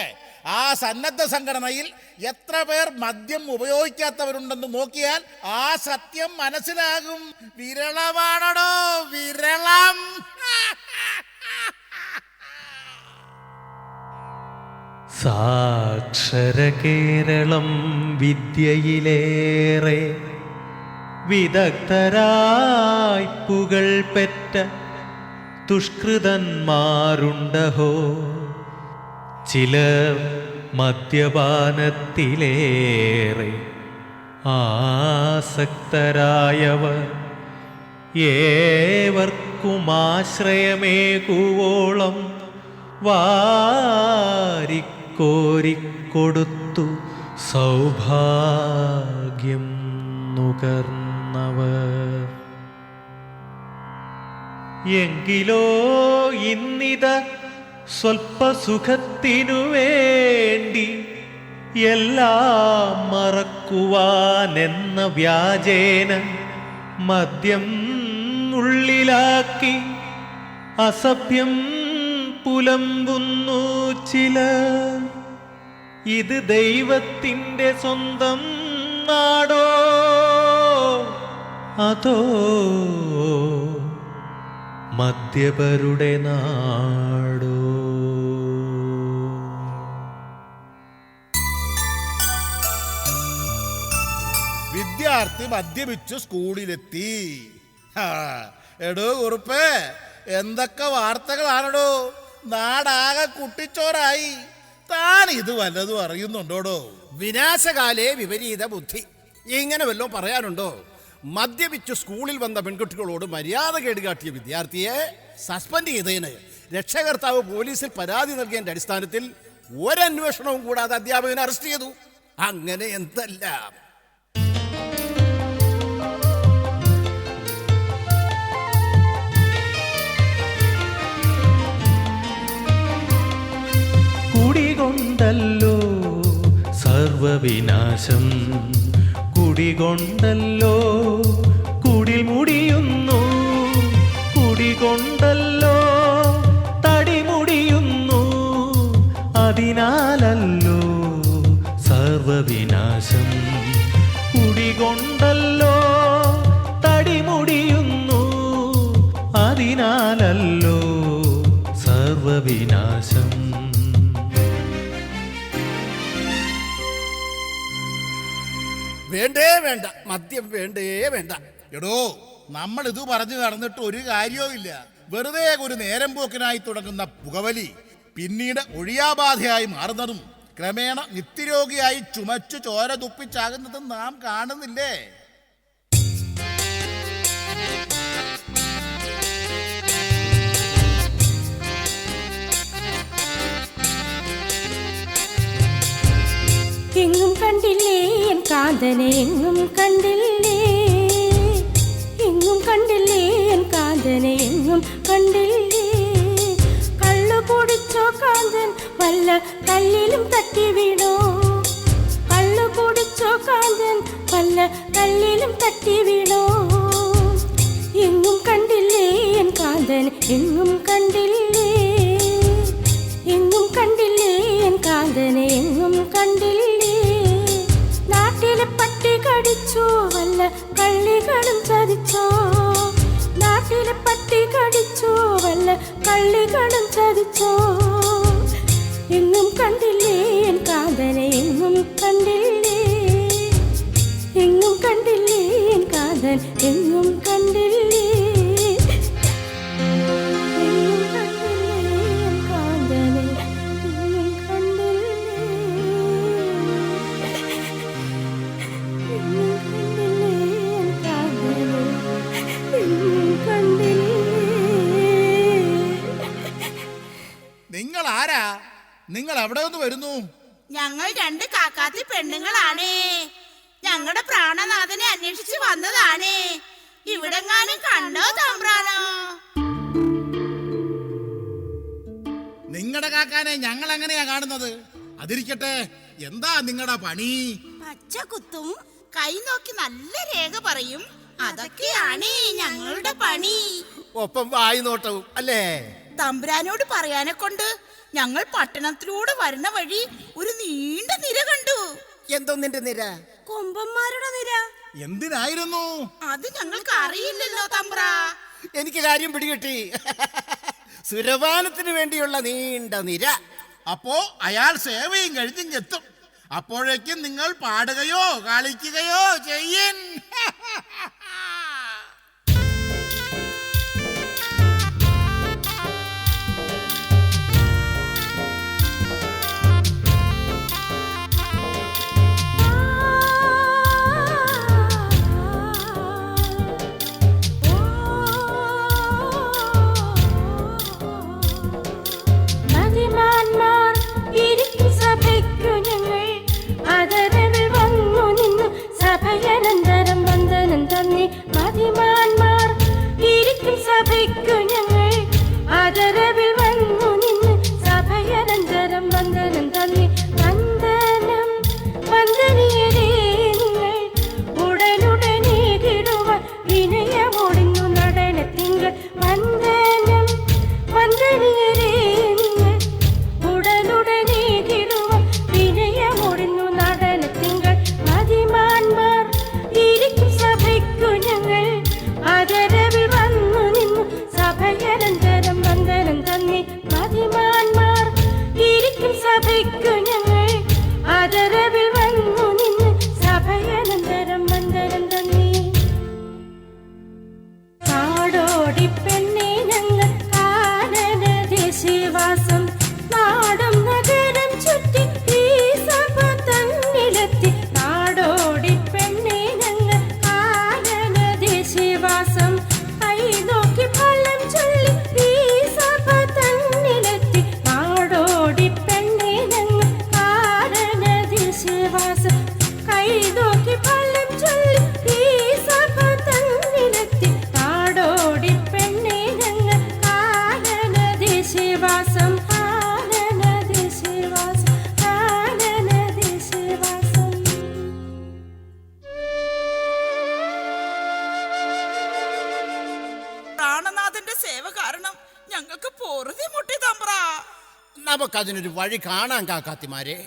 ആ സന്നദ്ധ സംഘടനയിൽ എത്ര പേർ മദ്യം ഉപയോഗിക്കാത്തവരുണ്ടെന്ന് നോക്കിയാൽ ആ സത്യം മനസ്സിലാകും. വിരളമാണോ വിരളം. സാക്ഷര കേരളം വിദ്യയിലേറെ വിദഗ്ധരായി പുകൾ പെറ്റ ദുഷ്കൃതന്മാരുണ്ടഹോ. ചിലർ മദ്യപാനത്തിലേറെ ആസക്തരായവർ ഏവർക്കുമാശ്രയമേകുവോളം വാരിക്കോരിക്കൊടുത്തു സൗഭാഗ്യം നുകർന്നവർ. എങ്കിലോ ഇന്നിത സ്വൽപ്പസുഖത്തിനു വേണ്ടി എല്ലാം മറക്കുവാനെന്ന വ്യാജേന മദ്യം ഉള്ളിലാക്കി അസഭ്യം പുലമ്പുന്നു ചിലർ. ഇത് ദൈവത്തിൻ്റെ സ്വന്തം നാടോ അതോ മദ്യപരുടെ നാടോ? വിദ്യാർത്ഥി മദ്യപിച്ചു സ്കൂളിലെത്തി. എടോ കുറുപ്പേ, എന്തൊക്കെ വാർത്തകളാണോ, നാടാകെ കുട്ടിച്ചോറായി. താൻ ഇത് വല്ലതും അറിയുന്നുണ്ടോടോ? വിനാശകാലേ വിപരീത ബുദ്ധി, ഇങ്ങനെ വല്ലതും പറയാനുണ്ടോ? മദ്യപിച്ചു സ്കൂളിൽ വന്ന പെൺകുട്ടികളോട് മര്യാദ കേടുകാട്ടിയ വിദ്യാർത്ഥിയെ സസ്പെൻഡ് ചെയ്തതിന് രക്ഷകർത്താവ് പോലീസിൽ പരാതി നൽകിയതിന്റെ അടിസ്ഥാനത്തിൽ ഒരന്വേഷണവും കൂടാതെ അധ്യാപകനെ അറസ്റ്റ് ചെയ്തു. അങ്ങനെ എന്തെല്ലാം. കുടികൊണ്ടല്ലോ സർവവിനാശം, കുടികൊണ്ടല്ലോ കുടിൽ മുടിയുന്നു, കുടികൊണ്ടല്ലോ തടിമുടിയുന്നു, അതിനാലല്ലോ സർവവിനാശം. കുടികൊണ്ടല്ലോ തടിമുടിയുന്നു, അതിനാലല്ലോ സർവവിനാശം. വേണ്ടേ വേണ്ട, മദ്യം വേണ്ടേ വേണ്ട. എടോ, നമ്മൾ ഇത് പറഞ്ഞു നടന്നിട്ട് ഒരു കാര്യവും ഇല്ല. വെറുതെ ഒരു നേരം പോക്കിനായി തുടങ്ങുന്ന പുകവലി പിന്നീട് ഒഴിയാബാധയായി മാറുന്നതും ക്രമേണ നിത്യരോഗിയായി ചുമച്ചു ചോര തുപ്പിച്ചാകുന്നതും നാം കാണുന്നില്ലേ? എങ്ങും കണ്ടില്ലേ എൻ കാന്തനെ, എങ്ങും കണ്ടില്ലേ, എങ്ങും കണ്ടില്ലേ എൻ കാന്തനെ, എങ്ങും കണ്ടില്ലേ. കള്ളു കുടിച്ചോ കാന്തൻ വല്ല കല്ലിലും തട്ടി വീണോ, കള്ളു കുടിച്ചോ കാന്തൻ വല്ല കല്ലിലും തട്ടി വീണോ. എങ്ങും കണ്ടില്ലേ എൻ കാന്തൻ, എങ്ങും കണ്ടില്ലേ, എങ്ങും കണ്ടില്ലേ എൻ കാന്തനെ, എങ്ങും കണ്ടില്ലേ. നാട്ടിലെ പട്ടി കടിച്ചോ വല്ല കള്ളികളും ചതിച്ചോ, നാട്ടിലെ പട്ടി കടിച്ചോ വല്ല കള്ളികളും ചതിച്ചോ. എങ്ങും കണ്ടില്ലേ എൻ കാന്തനെ, എങ്ങും കണ്ടില്ലേ, എങ്ങും കണ്ടില്ലേ എൻ കാന്തൻ, എങ്ങും കണ്ടില്ലേ. നിങ്ങൾ ആരാ? നിങ്ങൾ എവിടെ നിന്ന് വരുന്നു? ഞങ്ങൾ രണ്ട് കാക്കാത്തി പെണ്ണുങ്ങളാണേ. ഞങ്ങളുടെ പ്രാണനാഥനെ അന്വേഷിച്ച് വന്നതാണേ. ഇവിടെങ്ങാനും കണ്ടോ തമ്പ്രാനോ? നിങ്ങളുടെ കാക്കാനെ ഞങ്ങൾ എങ്ങനെയാ കാണുന്നത്? അതിരിക്കട്ടെ, എന്താ നിങ്ങളുടെ പണി? പച്ച കുത്തും, കൈ നോക്കി നല്ല രേഖ പറയും, അതൊക്കെയാണ് ഞങ്ങളുടെ പണി. ഒപ്പം വായി നോട്ടവും അല്ലേ? തമ്പുരാനോട് പറയാനെ കൊണ്ട് ഞങ്ങൾ പട്ടണത്തിലൂടെ വരുന്ന വഴി ഒരു നീണ്ട നിര കണ്ടു. എന്തോന്നിന്റെ നിര? കൊമ്പന്മാരുടെ നിര. എന്തിനായിരുന്നു അത് ഞങ്ങൾക്ക് അറിയില്ലല്ലോ തമ്പ്ര. എനിക്ക് കാര്യം പിടികിട്ടി. സുരപാനത്തിന് വേണ്ടിയുള്ള നീണ്ട നിര. അപ്പോ അയാൾ സേവയും കഴിഞ്ഞെത്തും. അപ്പോഴേക്കും നിങ്ങൾ പാടുകയോ കളിക്കുകയോ ചെയ്യൻ. ആദരവിൽ വന്നു നിന്നു സഭയനന്തരം വന്ദനം തന്നു. ദേശവാസം നാടും നഗരം ചുറ്റി ഈ സഭ തന്നിലെത്തി നാടോടി പെണ്ണെ ഞങ്ങൾ കാനന ദേശവാസം കൈ നോക്കി ഫലം ചൊല്ലി ഈ സഭ തന്നിലെത്തി നാടോടി പെണ്ണെ ഞങ്ങൾ കാനന ദേശവാസം കൈ നോക്കി ഫലം ചൊല്ലി ഈ സഭ തന്നിലെത്തി നാടോടി പെണ്ണെ ഞങ്ങൾ കാനന ദേശവാസം കാനന ദേശവാസം കാനന ദേശവാസം. പ്രാണനാഥന്റെ സേവ കാരണം ഞങ്ങൾക്ക് പൊറുതി മുട്ടി തമ്പ്ര. നമുക്കതിനൊരു വഴി കാണാൻ കാക്കാത്തിമാരെ.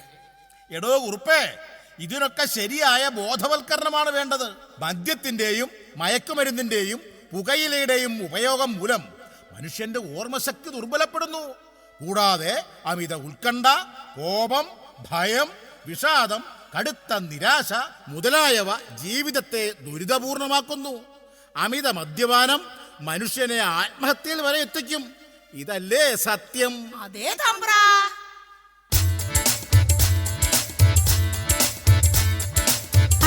എടോ കുറുപ്പേ, ഇതിനൊക്കെ ശരിയായ ബോധവൽക്കരണമാണ് വേണ്ടത്. മദ്യത്തിന്റെയും മയക്കുമരുന്നിന്റെയും പുകയിലയുടെയും ഉപയോഗം മൂലം മനുഷ്യന്റെ ഓർമ്മശക്തി ദുർബലപ്പെടുന്നു. കൂടാതെ അമിത ഉത്കണ്ഠ, കോപം, ഭയം, വിഷാദം, കടുത്ത നിരാശ മുതലായവ ജീവിതത്തെ ദുരിതപൂർണമാക്കുന്നു. അമിത മദ്യപാനം മനുഷ്യനെ ആത്മഹത്യയിൽ വരെ എത്തിക്കും. ഇതല്ലേ സത്യം? അതേ തമ്പ്ര.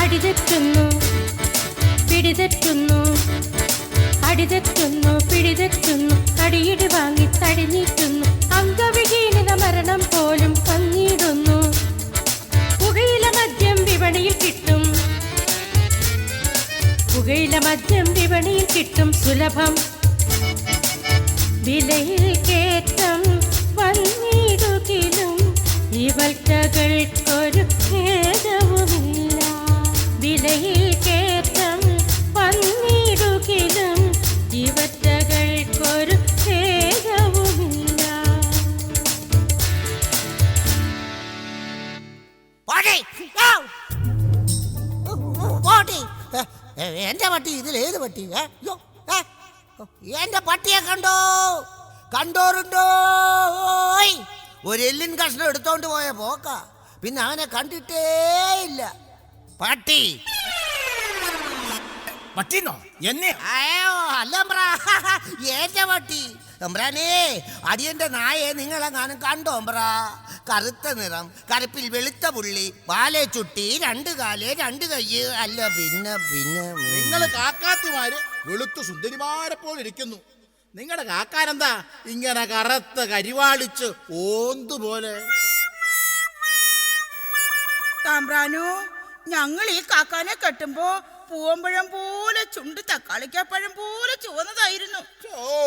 അടിതെറ്റുന്നു പിടിതെറ്റുന്നു അടിതെറ്റുന്നു പിടിതെറ്റുന്നു തടിയിടി വാങ്ങി തടിനീറ്റുന്നു അംഗവിഹീനത മരണം പോലും പങ്കിടുന്നു. പുകയില മദ്യം വിപണിയിൽ കിട്ടും പുകയില മദ്യം വിപണിയിൽ കിട്ടും സുലഭം വിലയിൽ കേറ്റം വന്നിടുകിലും ഇവൽക്കകൾക്കൊരു ഭേദവുമില്ല. വിലയിൽ കേറ്റം വന്നിടുകിലും ഇവറ്റകൾക്കൊരു ഭേദവുമില്ല. എന്റെ പട്ടി ഇതിലേത് പട്ടി? എന്റെ പട്ടിയെ കണ്ടോറുണ്ടോ? ഒരു എല്ലിൻ കഷ്ണം എടുത്തോണ്ട് പോയ പോക്ക. പിന്നെ അവനെ കണ്ടിട്ടേ ഇല്ല. പട്ടി പട്ടിന്നോ? എന്നെ? അയ്യോ അല്ല എന്റെ പട്ടി. തമ്പ്രാനേ, അടിയന്റെ നായെ നിങ്ങളെങ്ങാനും കണ്ടോ? കറുത്ത നിറം, കറുപ്പിൽ വെളുത്ത പുള്ളി, വാലെ ചുട്ടി, രണ്ട് കാല്, രണ്ട് കയ്യ്. അല്ല പിന്നെ നിങ്ങൾ കാക്കാത്തിമാര് വെളുത്തു സുന്ദരിമാരെ പോലെ ഇരിക്കുന്നു. നിങ്ങളുടെ കാക്കാനെന്താ ഇങ്ങനെ കറുത്ത കരിവാളിച്ച് ഓന്തുപോലെ? തമ്പ്രാനു, ഞങ്ങൾ ഈ കാക്കാനെ കെട്ടുമ്പോ പൂവമ്പഴം പോലെ ചുണ്ട് തക്കാളിക്കപ്പഴം പോലെ ചുവന്നതായിരുന്നു.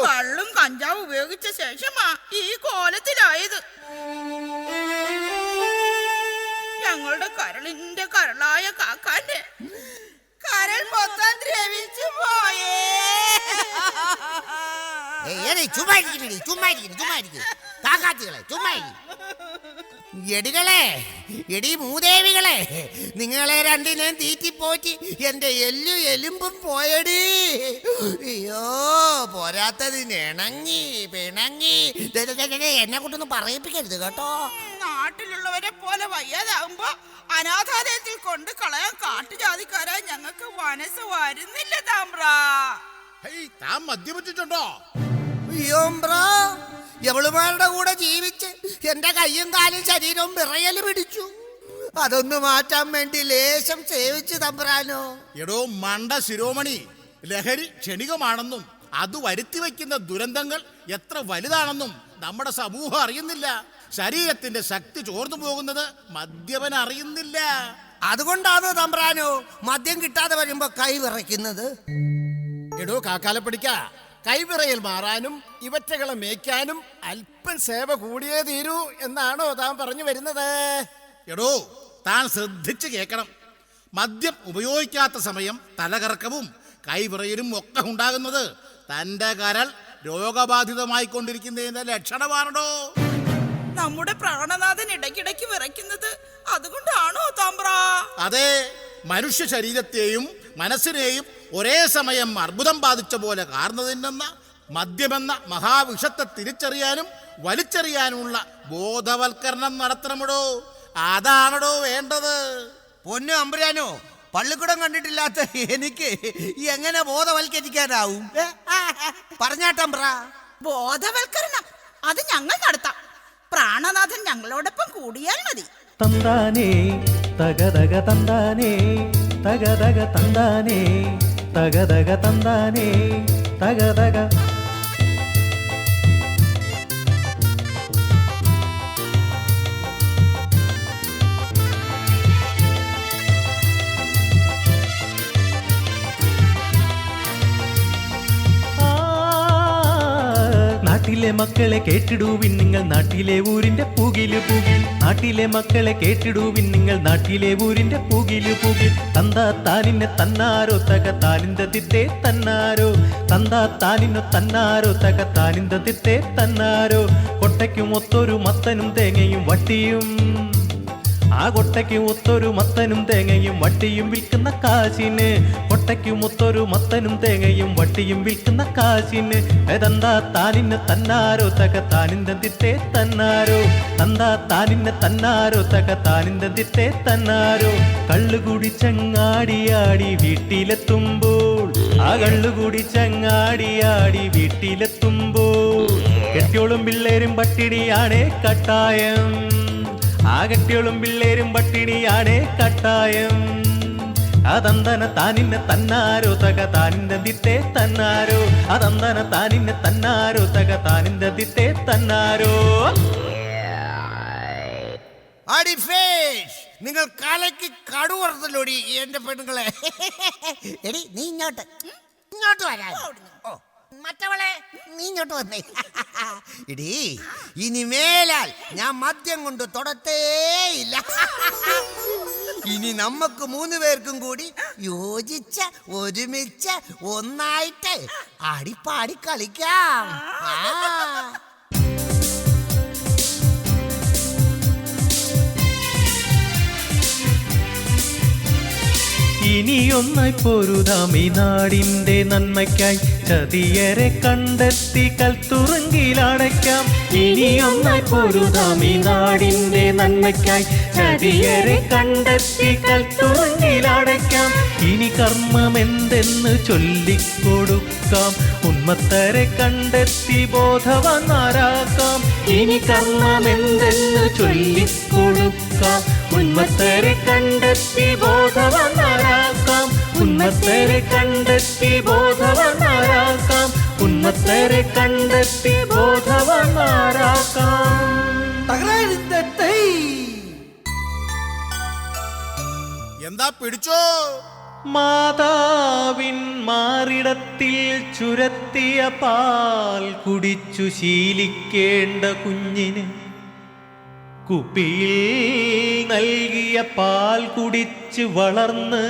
കള്ളും കഞ്ചാവും ഉപയോഗിച്ച ശേഷമാ ഈ കോലത്തിലായത്. ഞങ്ങളുടെ കരളിന്റെ കരളായ കാക്കാന്റെ കരൾ മൊത്തം ദ്രവിച്ചു പോയേ. എടികളെ, എടി മൂദേവികളെ, നിങ്ങളെ രണ്ടിനെയും തീറ്റിപ്പോറ്റി എന്റെ എലുമ്പും പോയടി. അയ്യോ, പോരാത്തതിന് ഇണങ്ങി പിണങ്ങി. എന്നെ കൊണ്ടൊന്നും പറയിപ്പിക്കരുത് കേട്ടോ. നാട്ടിലുള്ളവരെ പോലെ വയ്യാതാവുമ്പോ അനാഥാലയത്തിൽ കൊണ്ട് കളയാൻ കാട്ടുജാതിക്കാരായി ഞങ്ങൾക്ക് മനസ്സ് വരുന്നില്ല താമ്പ്ര. താൻ മദ്യപിച്ചിട്ടുണ്ടോ? എവളുമാരുടെ കൂടെ ജീവിച്ച് എന്റെ കയ്യും കാലും ശരീരവും വിറയല് പിടിച്ചു. അതൊന്ന് മാറ്റാൻ വേണ്ടി ലേശം സേവിച്ച് തമ്പ്രാനോ. എടോ മണ്ട ശിരോമണി, ലഹരി ക്ഷണികമാണെന്നും അത് വരുത്തി വയ്ക്കുന്ന ദുരന്തങ്ങൾ എത്ര വലുതാണെന്നും നമ്മുടെ സമൂഹം അറിയുന്നില്ല. ശരീരത്തിന്റെ ശക്തി ചോർന്നു പോകുന്നത് മദ്യപൻ അറിയുന്നില്ല. അതുകൊണ്ടാണ് തമ്പ്രാനോ മദ്യം കിട്ടാതെ വരുമ്പോ കൈ വിറയ്ക്കുന്നത്. എടോ കാക്കാലപ്പിടിക്ക, കൈവിറയിൽ മാറാനും ഇവറ്റകളെ മേയ്ക്കാനും അല്പം സേവ കൂടിയേ തീരൂ എന്നാണോ താൻ പറഞ്ഞു വരുന്നത്? എടോ, താൻ ശ്രദ്ധിച്ച് കേൾക്കണം. മദ്യം ഉപയോഗിക്കാത്ത സമയം തലകറക്കവും കൈവിറയലും ഒക്കെ ഉണ്ടാകുന്നത് തൻ്റെ കരൾ രോഗബാധിതമായിക്കൊണ്ടിരിക്കുന്നതിന്റെ ലക്ഷണമാണോ? നമ്മുടെ പ്രാണനാഥൻ ഇടയ്ക്കിടയ്ക്ക് വിറയ്ക്കുന്നത് അതുകൊണ്ടാണോ താമ്പ്ര? അതെ, മനുഷ്യ ശരീരത്തെയും മനസ്സിനെയും ഒരേ സമയം അർബുദം ബാധിച്ച പോലെ കാർന്നതിനെന്ന മദ്യമെന്ന മഹാവിഷത്തെ തിരിച്ചറിയാനും വലിച്ചെറിയാനുമുള്ള ബോധവൽക്കരണം നടത്തണമടോ. അതാണടോ വേണ്ടത്. പൊന്നു അമ്പുരാനോ, പള്ളിക്കുടം കണ്ടിട്ടില്ലാത്ത എനിക്ക് എങ്ങനെ ബോധവൽക്കരിക്കാനാവും? പറഞ്ഞാട്ടമ്പ്ര. ബോധവൽക്കരണം അത് ഞങ്ങൾ നടത്താം. പ്രാണനാഥൻ ഞങ്ങളോടൊപ്പം കൂടിയാൽ മതി. തന്താനേ തകതക തന്താനേ തകതക തന്താനേ തകതക തന്താനേ തകതക. നാട്ടിലെ മക്കളെ കേട്ടിടുവിൻ നിങ്ങൾ നാട്ടിലെ ഊരിന്റെ പൂകില് പൂകിൽ. നാട്ടിലെ മക്കളെ കേട്ടിടുവിൻ നിങ്ങൾ നാട്ടിലെ ഊരിന്റെ പൂകില് പൂകിൽ. തന്താ താനിന്നെ തന്നാരോ തക താനിന്ത തിത്തേ തന്നാരോ. തന്താ താനിന്നു തന്നാരോ തക താനിന്ത തിത്തേ തന്നാരോ. കൊട്ടയ്ക്കും ഒത്തൊരു മത്തനും തേങ്ങയും വട്ടിയും. ആ കൊട്ടയ്ക്ക് ഒത്തൊരു മത്തനും തേങ്ങയും വട്ടിയും വിൽക്കുന്ന കാശിന്. കൊട്ടയ്ക്കും ഒത്തൊരു മത്തനും തേങ്ങയും വട്ടിയും വിൽക്കുന്ന കാശിന്. തന്താ താനിന്ന് തന്നാരോ തക താനിന്ത തിത്തേ തന്നാരോ. തന്താ താനിന്ന് തന്നാരോ തക താനിന്ത തിത്തേ തന്നാരോ. കള്ളുകൂടി ചങ്ങാടിയാടി വീട്ടിലെത്തുമ്പോൾ. ആ കള്ളുകൂടി ചങ്ങാടിയാടി വീട്ടിലെത്തുമ്പോൾ. കെട്ടിയോളും പിള്ളേരും പട്ടിണിയാണേ കട്ടായം. ആ കെട്ടിയോളും പിള്ളേരും പട്ടിണിയാണേ കട്ടായം. അതന്തന താനിന്നെ തന്നാരോ തക താനിന്ത തിത്തേ തന്നാരോ. അതന്തന താനിന്നെ തന്നാരോ തക താനിന്ത തിത്തേ തന്നാരോ. നിങ്ങൾ കലയ്ക്ക് കടുവറുത്തല്ലോടി എന്റെ പെണ്ണുങ്ങളെ. എടി നീ ഇങ്ങോട്ട് വരാ. മറ്റവളെ നീ ഇങ്ങോട്ട് വന്നേ. ഇടി ഇനി മേലാൽ ഞാൻ മദ്യം കൊണ്ട് തൊടത്തേയില്ല. ഇനി നമുക്ക് 3 പേർക്കും കൂടി യോജിച്ച ഒരുമിച്ച് ഒന്നായിട്ട് അടിപ്പാടി കളിക്കാം. ഇനിയൊന്നായി പൊരുതാം ഈ നാടിന്റെ നന്മയ്ക്കായി. ചതിയരെ കണ്ടെത്തി കൽത്തുറങ്കിലടയ്ക്കാം. ഇനിയൊന്നായി പൊരുതാം ഈ നാടിന്റെ നന്മയ്ക്കായി. ചതിയരെ കണ്ടെത്തി കൽത്തുറങ്കിലടയ്ക്കാം. ഇനി കർമ്മമെന്തെന്ന് ചൊല്ലിക്കൊടുക്കാം. ഉന്മത്തരെ കണ്ടെത്തി ബോധവാന്മാരാക്കാം. ഇനി കർമ്മമെന്തെന്ന് ചൊല്ലിക്കൊടുക്കാം. ഉന്മത്തരെ കണ്ടെത്തി ബോധവാന്മാരാക്കാം. ഉന്മത്തരെ കണ്ടെത്തി ബോധവാന്മാരാക്കാം. ഉന്മത്തരെ കണ്ടെത്തി ബോധവാന്മാരാക്കാം. എന്താ പിടിച്ചോ? മാതാവിൻ മാറിടത്തിൽ ചുരത്തിയ പാൽ കുടിച്ചു ശീലിക്കേണ്ട കുഞ്ഞിന് കുപ്പിയിൽ നൽകിയ പാൽ കുടിച്ച് വളർന്ന്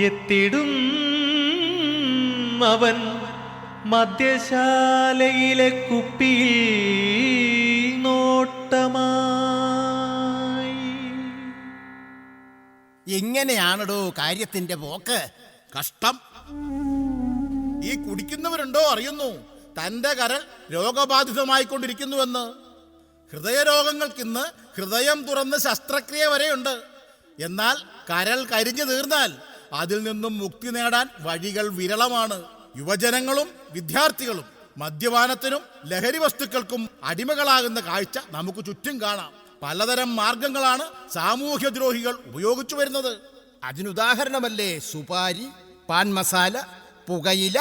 എത്തിടും അവൻ മദ്യശാലയിലെ കുപ്പിയിൽ നോട്ടമായി. എങ്ങനെയാണടോ കാര്യത്തിന്റെ പോക്ക്? കഷ്ടം. ഈ കുടിക്കുന്നവരുണ്ടോ അറിയുന്നു തന്റെ കരൾ രോഗബാധിതമായിക്കൊണ്ടിരിക്കുന്നുവെന്ന്. ഹൃദയരോഗങ്ങൾക്കിന്ന് ഹൃദയം തുറന്ന് ശസ്ത്രക്രിയ വരെയുണ്ട്. എന്നാൽ കരൾ കരിഞ്ഞു തീർന്നാൽ അതിൽ നിന്നും മുക്തി നേടാൻ വഴികൾ വിരളമാണ്. യുവജനങ്ങളും വിദ്യാർത്ഥികളും മദ്യപാനത്തിനും ലഹരി വസ്തുക്കൾക്കും അടിമകളാകുന്ന കാഴ്ച നമുക്ക് ചുറ്റും കാണാം. പലതരം മാർഗങ്ങളാണ് സാമൂഹ്യദ്രോഹികൾ ഉപയോഗിച്ചു വരുന്നത്. അതിനുദാഹരണമല്ലേ സുപാരി, പാൻ മസാല, പുകയില,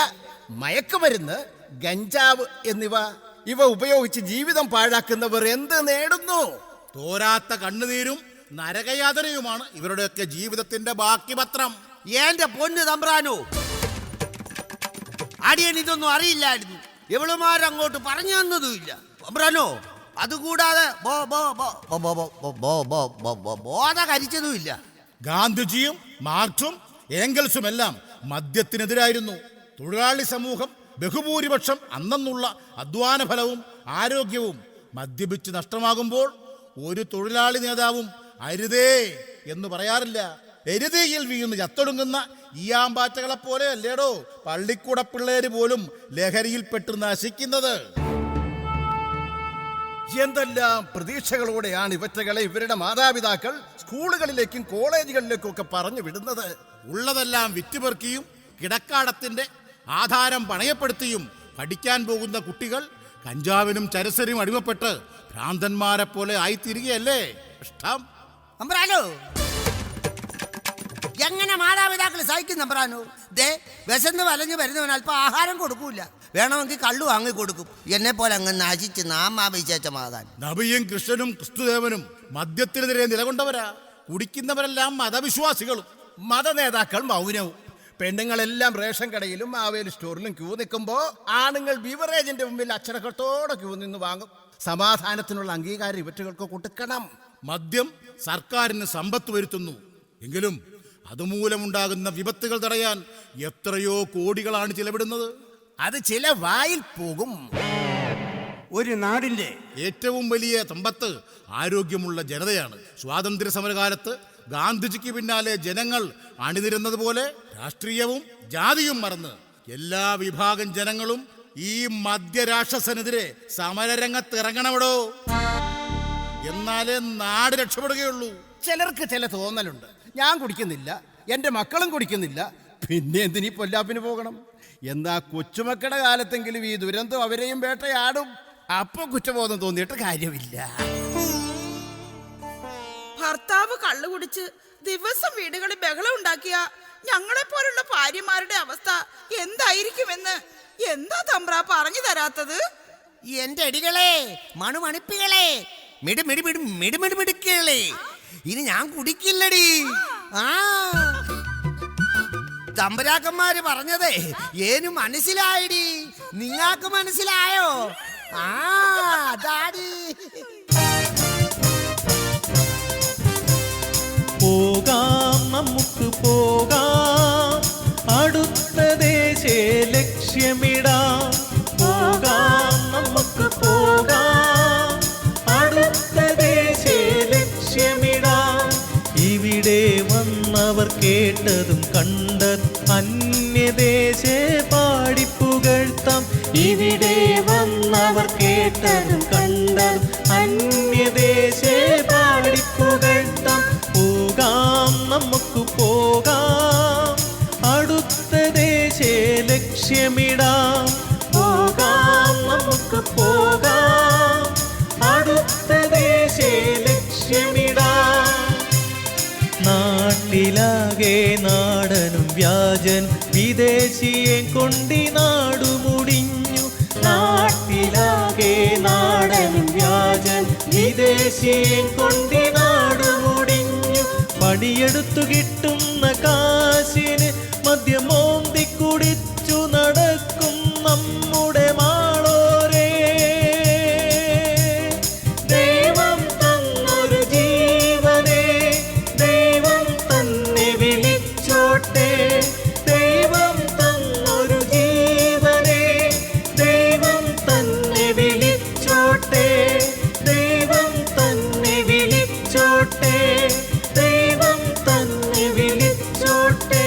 മയക്കുമരുന്ന്, ഗഞ്ചാവ് എന്നിവ. ഇവ ഉപയോഗിച്ച് ജീവിതം പാഴാക്കുന്നവർ എന്ത് നേടുന്നു? തോരാത്ത കണ്ണുനീരും നരകയാതനയുമാണ് ഇവരുടെയൊക്കെ ജീവിതത്തിന്റെ ബാക്കി പത്രം. എന്റെ പൊന്ന് തമ്പ്രാനോ, അടിയൻ ഇതൊന്നും അറിയില്ലായിരുന്നു. എവളുമാരങ്ങോട്ട് പറഞ്ഞു തന്നതുമില്ല. തമ്പ്രാനോ, അതുകൂടാതെ ബോധകരിച്ചതുമില്ല. ഗാന്ധിജിയും മാർക്സും ഏംഗൽസുമെല്ലാം മദ്യത്തിനെതിരായിരുന്നു. തൊഴിലാളി സമൂഹം ബഹുഭൂരിപക്ഷം അന്നുള്ള അധ്വാന ഫലവും ആരോഗ്യവും മദ്യപിച്ച് നഷ്ടമാകുമ്പോൾ ഒരു തൊഴിലാളി നേതാവും അരുതേ എന്ന് പറയാറില്ല. എരുതിയിൽ വീണ് ചത്തൊടുങ്ങുന്ന ഈയാമ്പാറ്റകളെ പോലെ അല്ലേടോ പള്ളിക്കൂട പിള്ളേര് പോലും ലഹരിയിൽപ്പെട്ട് നശിക്കുന്നത്. എന്തെല്ലാം പ്രതീക്ഷകളോടെയാണ് ഇവറ്റകളെ ഇവരുടെ മാതാപിതാക്കൾ സ്കൂളുകളിലേക്കും കോളേജുകളിലേക്കും ഒക്കെ പറഞ്ഞു വിടുന്നത്. ഉള്ളതെല്ലാം വിറ്റുപെറുക്കിയും കിടക്കാടത്തിന്റെ ആധാരം പണയപ്പെടുത്തിയും പഠിക്കാൻ പോകുന്ന കുട്ടികൾ കഞ്ചാവിനും ചരസരിനും അടിമപ്പെട്ട് ഭ്രാന്തന്മാരെ പോലെ ആയിത്തീരുകയല്ലേ ഇഷ്ടം? അമ്പ്രാനോ, എങ്ങനെ മാതാപിതാക്കൾ സഹിക്കും നമ്പ്രാനോ? ദേ വിശന്ന് വലഞ്ഞു വരുന്നവൻ അല്പം ആഹാരം കൊടുക്കൂല, വേണമെങ്കിൽ കള്ളു വാങ്ങി കൊടുക്കും. എന്നെ പോലെ അങ്ങ് നശിച്ച് നാമാഭിഷേച്ച മാതാൻ. നബിയും കൃഷ്ണനും ക്രിസ്തുദേവനും മദ്യത്തിനെതിരെ നിലകൊണ്ടവരാ. കുടിക്കുന്നവരെല്ലാം മതവിശ്വാസികളും. മതനേതാക്കൾ മൗനവും. പെണ്ണുങ്ങളെല്ലാം റേഷൻ കടയിലും മാവേലി സ്റ്റോറിലും ക്യൂ നിൽക്കുമ്പോൾ ആണുങ്ങൾ ബിവറേജിന്റെ മുമ്പിൽ അച്ചടക്കത്തോടെ ക്യൂ നിന്ന് വാങ്ങും. സമാധാനത്തിനുള്ള അംഗീകാരം ഇവറ്റുകൾക്ക് കൊടുക്കണം. മദ്യം സർക്കാരിന് സമ്പത്ത് വരുത്തുന്നു. എങ്കിലും അതുമൂലമുണ്ടാകുന്ന വിപത്തുകൾ തടയാൻ എത്രയോ കോടികളാണ് ചിലവിടുന്നത്. അത് ചില വായിൽ പോകും. ഒരു നാടിന്റെ ഏറ്റവും വലിയ സമ്പത്ത് ആരോഗ്യമുള്ള ജനതയാണ്. സ്വാതന്ത്ര്യ സമരകാലത്ത് ഗാന്ധിജിക്ക് പിന്നാലെ ജനങ്ങൾ അണിനിരുന്നത് പോലെ രാഷ്ട്രീയവും ജാതിയും മറന്ന് എല്ലാ വിഭാഗം ജനങ്ങളും ഈ മദ്യരാക്ഷസനെതിരെ സമരരംഗത്ത് ഇറങ്ങണമടോ. എന്നാലേ നാട് രക്ഷപ്പെടുകയുള്ളൂ. ചിലർക്ക് ചില തോന്നലുണ്ട്. ഞാൻ കുടിക്കുന്നില്ല, എൻ്റെ മക്കളും കുടിക്കുന്നില്ല, പിന്നെ എന്തിനീ പൊല്ലാപ്പിന് പോകണം? എന്നാ കൊച്ചുമക്കളുടെ കാലത്തെങ്കിലും ഈ ദുരന്തം അവരെയും വേട്ടയാടും. അപ്പൊ കുറ്റബോധം തോന്നിയിട്ട് കാര്യമില്ല. ഭർത്താവ് കള്ളു കുടിച്ച് ദിവസം വീടുകളിൽ ബഹളം ഉണ്ടാക്കിയ ഞങ്ങളെ പോലുള്ള ഭാര്യമാരുടെ അവസ്ഥ എന്തായിരിക്കുമെന്ന് എന്താ തമ്പ്ര പറഞ്ഞു തരാത്തത്? എന്റെ അടികളെ, മണുമണിപ്പികളെ, മിടുമിടുമിടുമിടുമിടുമിടുക്കളെ, ഇനി ഞാൻ കുടിക്കില്ലടി. ആ തമ്പരാക്കന്മാര് പറഞ്ഞതേ ഏനു മനസ്സിലായടി. നിങ്ങാക്ക് മനസ്സിലായോ? ആ ദാടി പോകാം, നമുക്ക് പോകാം, അടുത്ത ദേശേ ലക്ഷ്യമിടാം. പോകാം, നമുക്ക് പോകാം, അടുത്ത ദേശേ ലക്ഷ്യമിടാം. ഇവിടെ വന്നവർ കേട്ടതും കണ്ടത് അന്യദേശേ പാടിപ്പുകഴ്ത്താം. ഇവിടെ വന്നവർ കേട്ടതും കണ്ടതും അന്യദേശേ പാടിപ്പുകഴ്ത്താം. പോകാം, നമുക്ക് പോകാം, അടുത്ത ദേശേ ലക്ഷ്യമിടാം. പോകാം, നമുക്ക് പോകാം, അടുത്ത ദേശേ ലക്ഷ്യമിടാം. നാട്ടിലാകെ നാടനും വ്യാജൻ വിദേശിയെ കൊണ്ടി നാടുമുടിഞ്ഞു. നാട്ടിലാകെ നാടനും വ്യാജൻ വിദേശിയെ കൊണ്ടി നാടുമുടിഞ്ഞു. പണിയെടുത്തു കിട്ടുന്ന കാശിന് മദ്യമോന്തി കുടിച്ചു നടക്കും നമ്മുടെ മാളോരേ. ദൈവം തന്നൊരു ജീവനെ ദൈവം തന്നെ വിളിച്ചോട്ടെ. ദൈവം തന്നൊരു ജീവനെ ദൈവം തന്നെ വിളിച്ചോട്ടെ. ദൈവം തന്നെ വിളിച്ചോട്ടെ. ദൈവം തന്നെ വിളിച്ചോട്ടെ.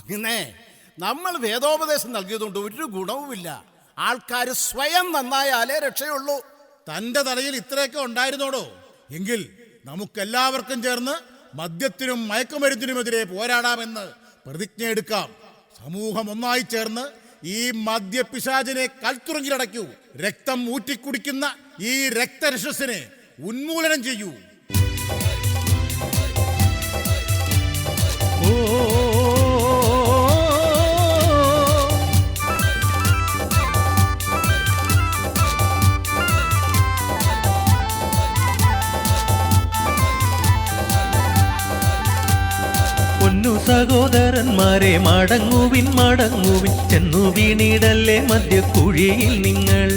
അങ്ങനെ നമ്മൾ വേദോപദേശം നൽകിയതുകൊണ്ട് ഒരു ഗുണവുമില്ല. ആൾക്കാർ സ്വയം നന്നായാലേ രക്ഷയുള്ളൂ. തന്റെ തലയിൽ ഇത്രയൊക്കെ ഉണ്ടായിരുന്നോടോ? എങ്കിൽ നമുക്കെല്ലാവർക്കും ചേർന്ന് മദ്യത്തിനും മയക്കുമരുന്നിനുമെതിരെ പോരാടാമെന്ന് പ്രതിജ്ഞയെടുക്കാം. സമൂഹം ഒന്നായി ചേർന്ന് ഈ മദ്യപിശാചിനെ കൽത്തുറങ്കിലടയ്ക്കൂ. രക്തം ഊറ്റിക്കുടിക്കുന്ന ഈ രക്തരക്ഷസിനെ ഉന്മൂലനം ചെയ്യൂ. പൊന്നു സഹോദരന്മാരെ മടങ്ങുവിൻ മടങ്ങുവിൻ, ചെന്നു വീണിടല്ലേ മദ്യക്കുഴിയിൽ നിങ്ങൾ.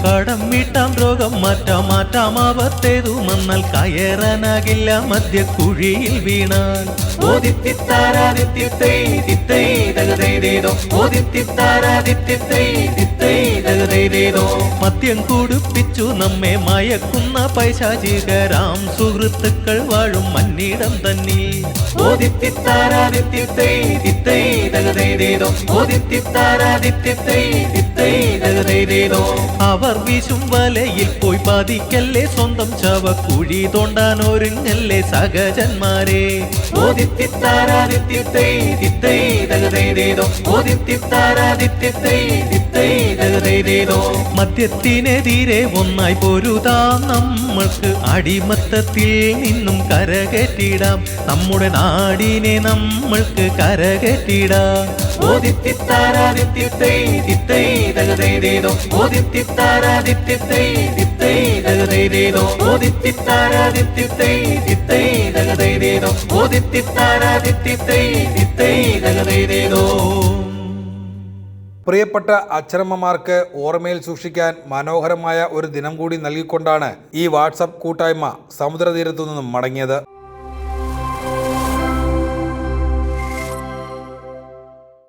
കടം വീട്ടാം, രോഗം മാറ്റാം, മാറ്റാം ആപത്തേതു വന്നാൽ കയറാനാകില്ല മദ്യക്കുഴിയിൽ വീണാൽ. മദ്യം കുടിപ്പിച്ചു നമ്മെ മായ മയക്കുന്ന പൈശാചികരാം സുഹൃത്തുക്കൾ വാഴും മന്നിടം തന്നിൽ അവർ വീശും വലയിൽ പോയി പതിക്കല്ലേ സ്വന്തം ചവക്കുഴി തോണ്ടാൻ ഒരുങ്ങല്ലേ സഹജന്മാരെ മദ്യത്തിനെതിരെ ഒന്നായി പൊരുതാം നമ്മൾക്ക് അടിമത്തത്തിൽ നിന്നും കരകയറ്റിടാം നമ്മുടെ നാടിനെ നമ്മൾക്ക് കരകയറ്റിടാം പ്രിയപ്പെട്ട അച്ഛനമ്മമാർക്ക് ഓർമ്മയിൽ സൂക്ഷിക്കാൻ മനോഹരമായ ഒരു ദിനം കൂടി നൽകിക്കൊണ്ടാണ് ഈ വാട്സപ്പ് കൂട്ടായ്മ സമുദ്രതീരത്തു നിന്നും മടങ്ങിയത്.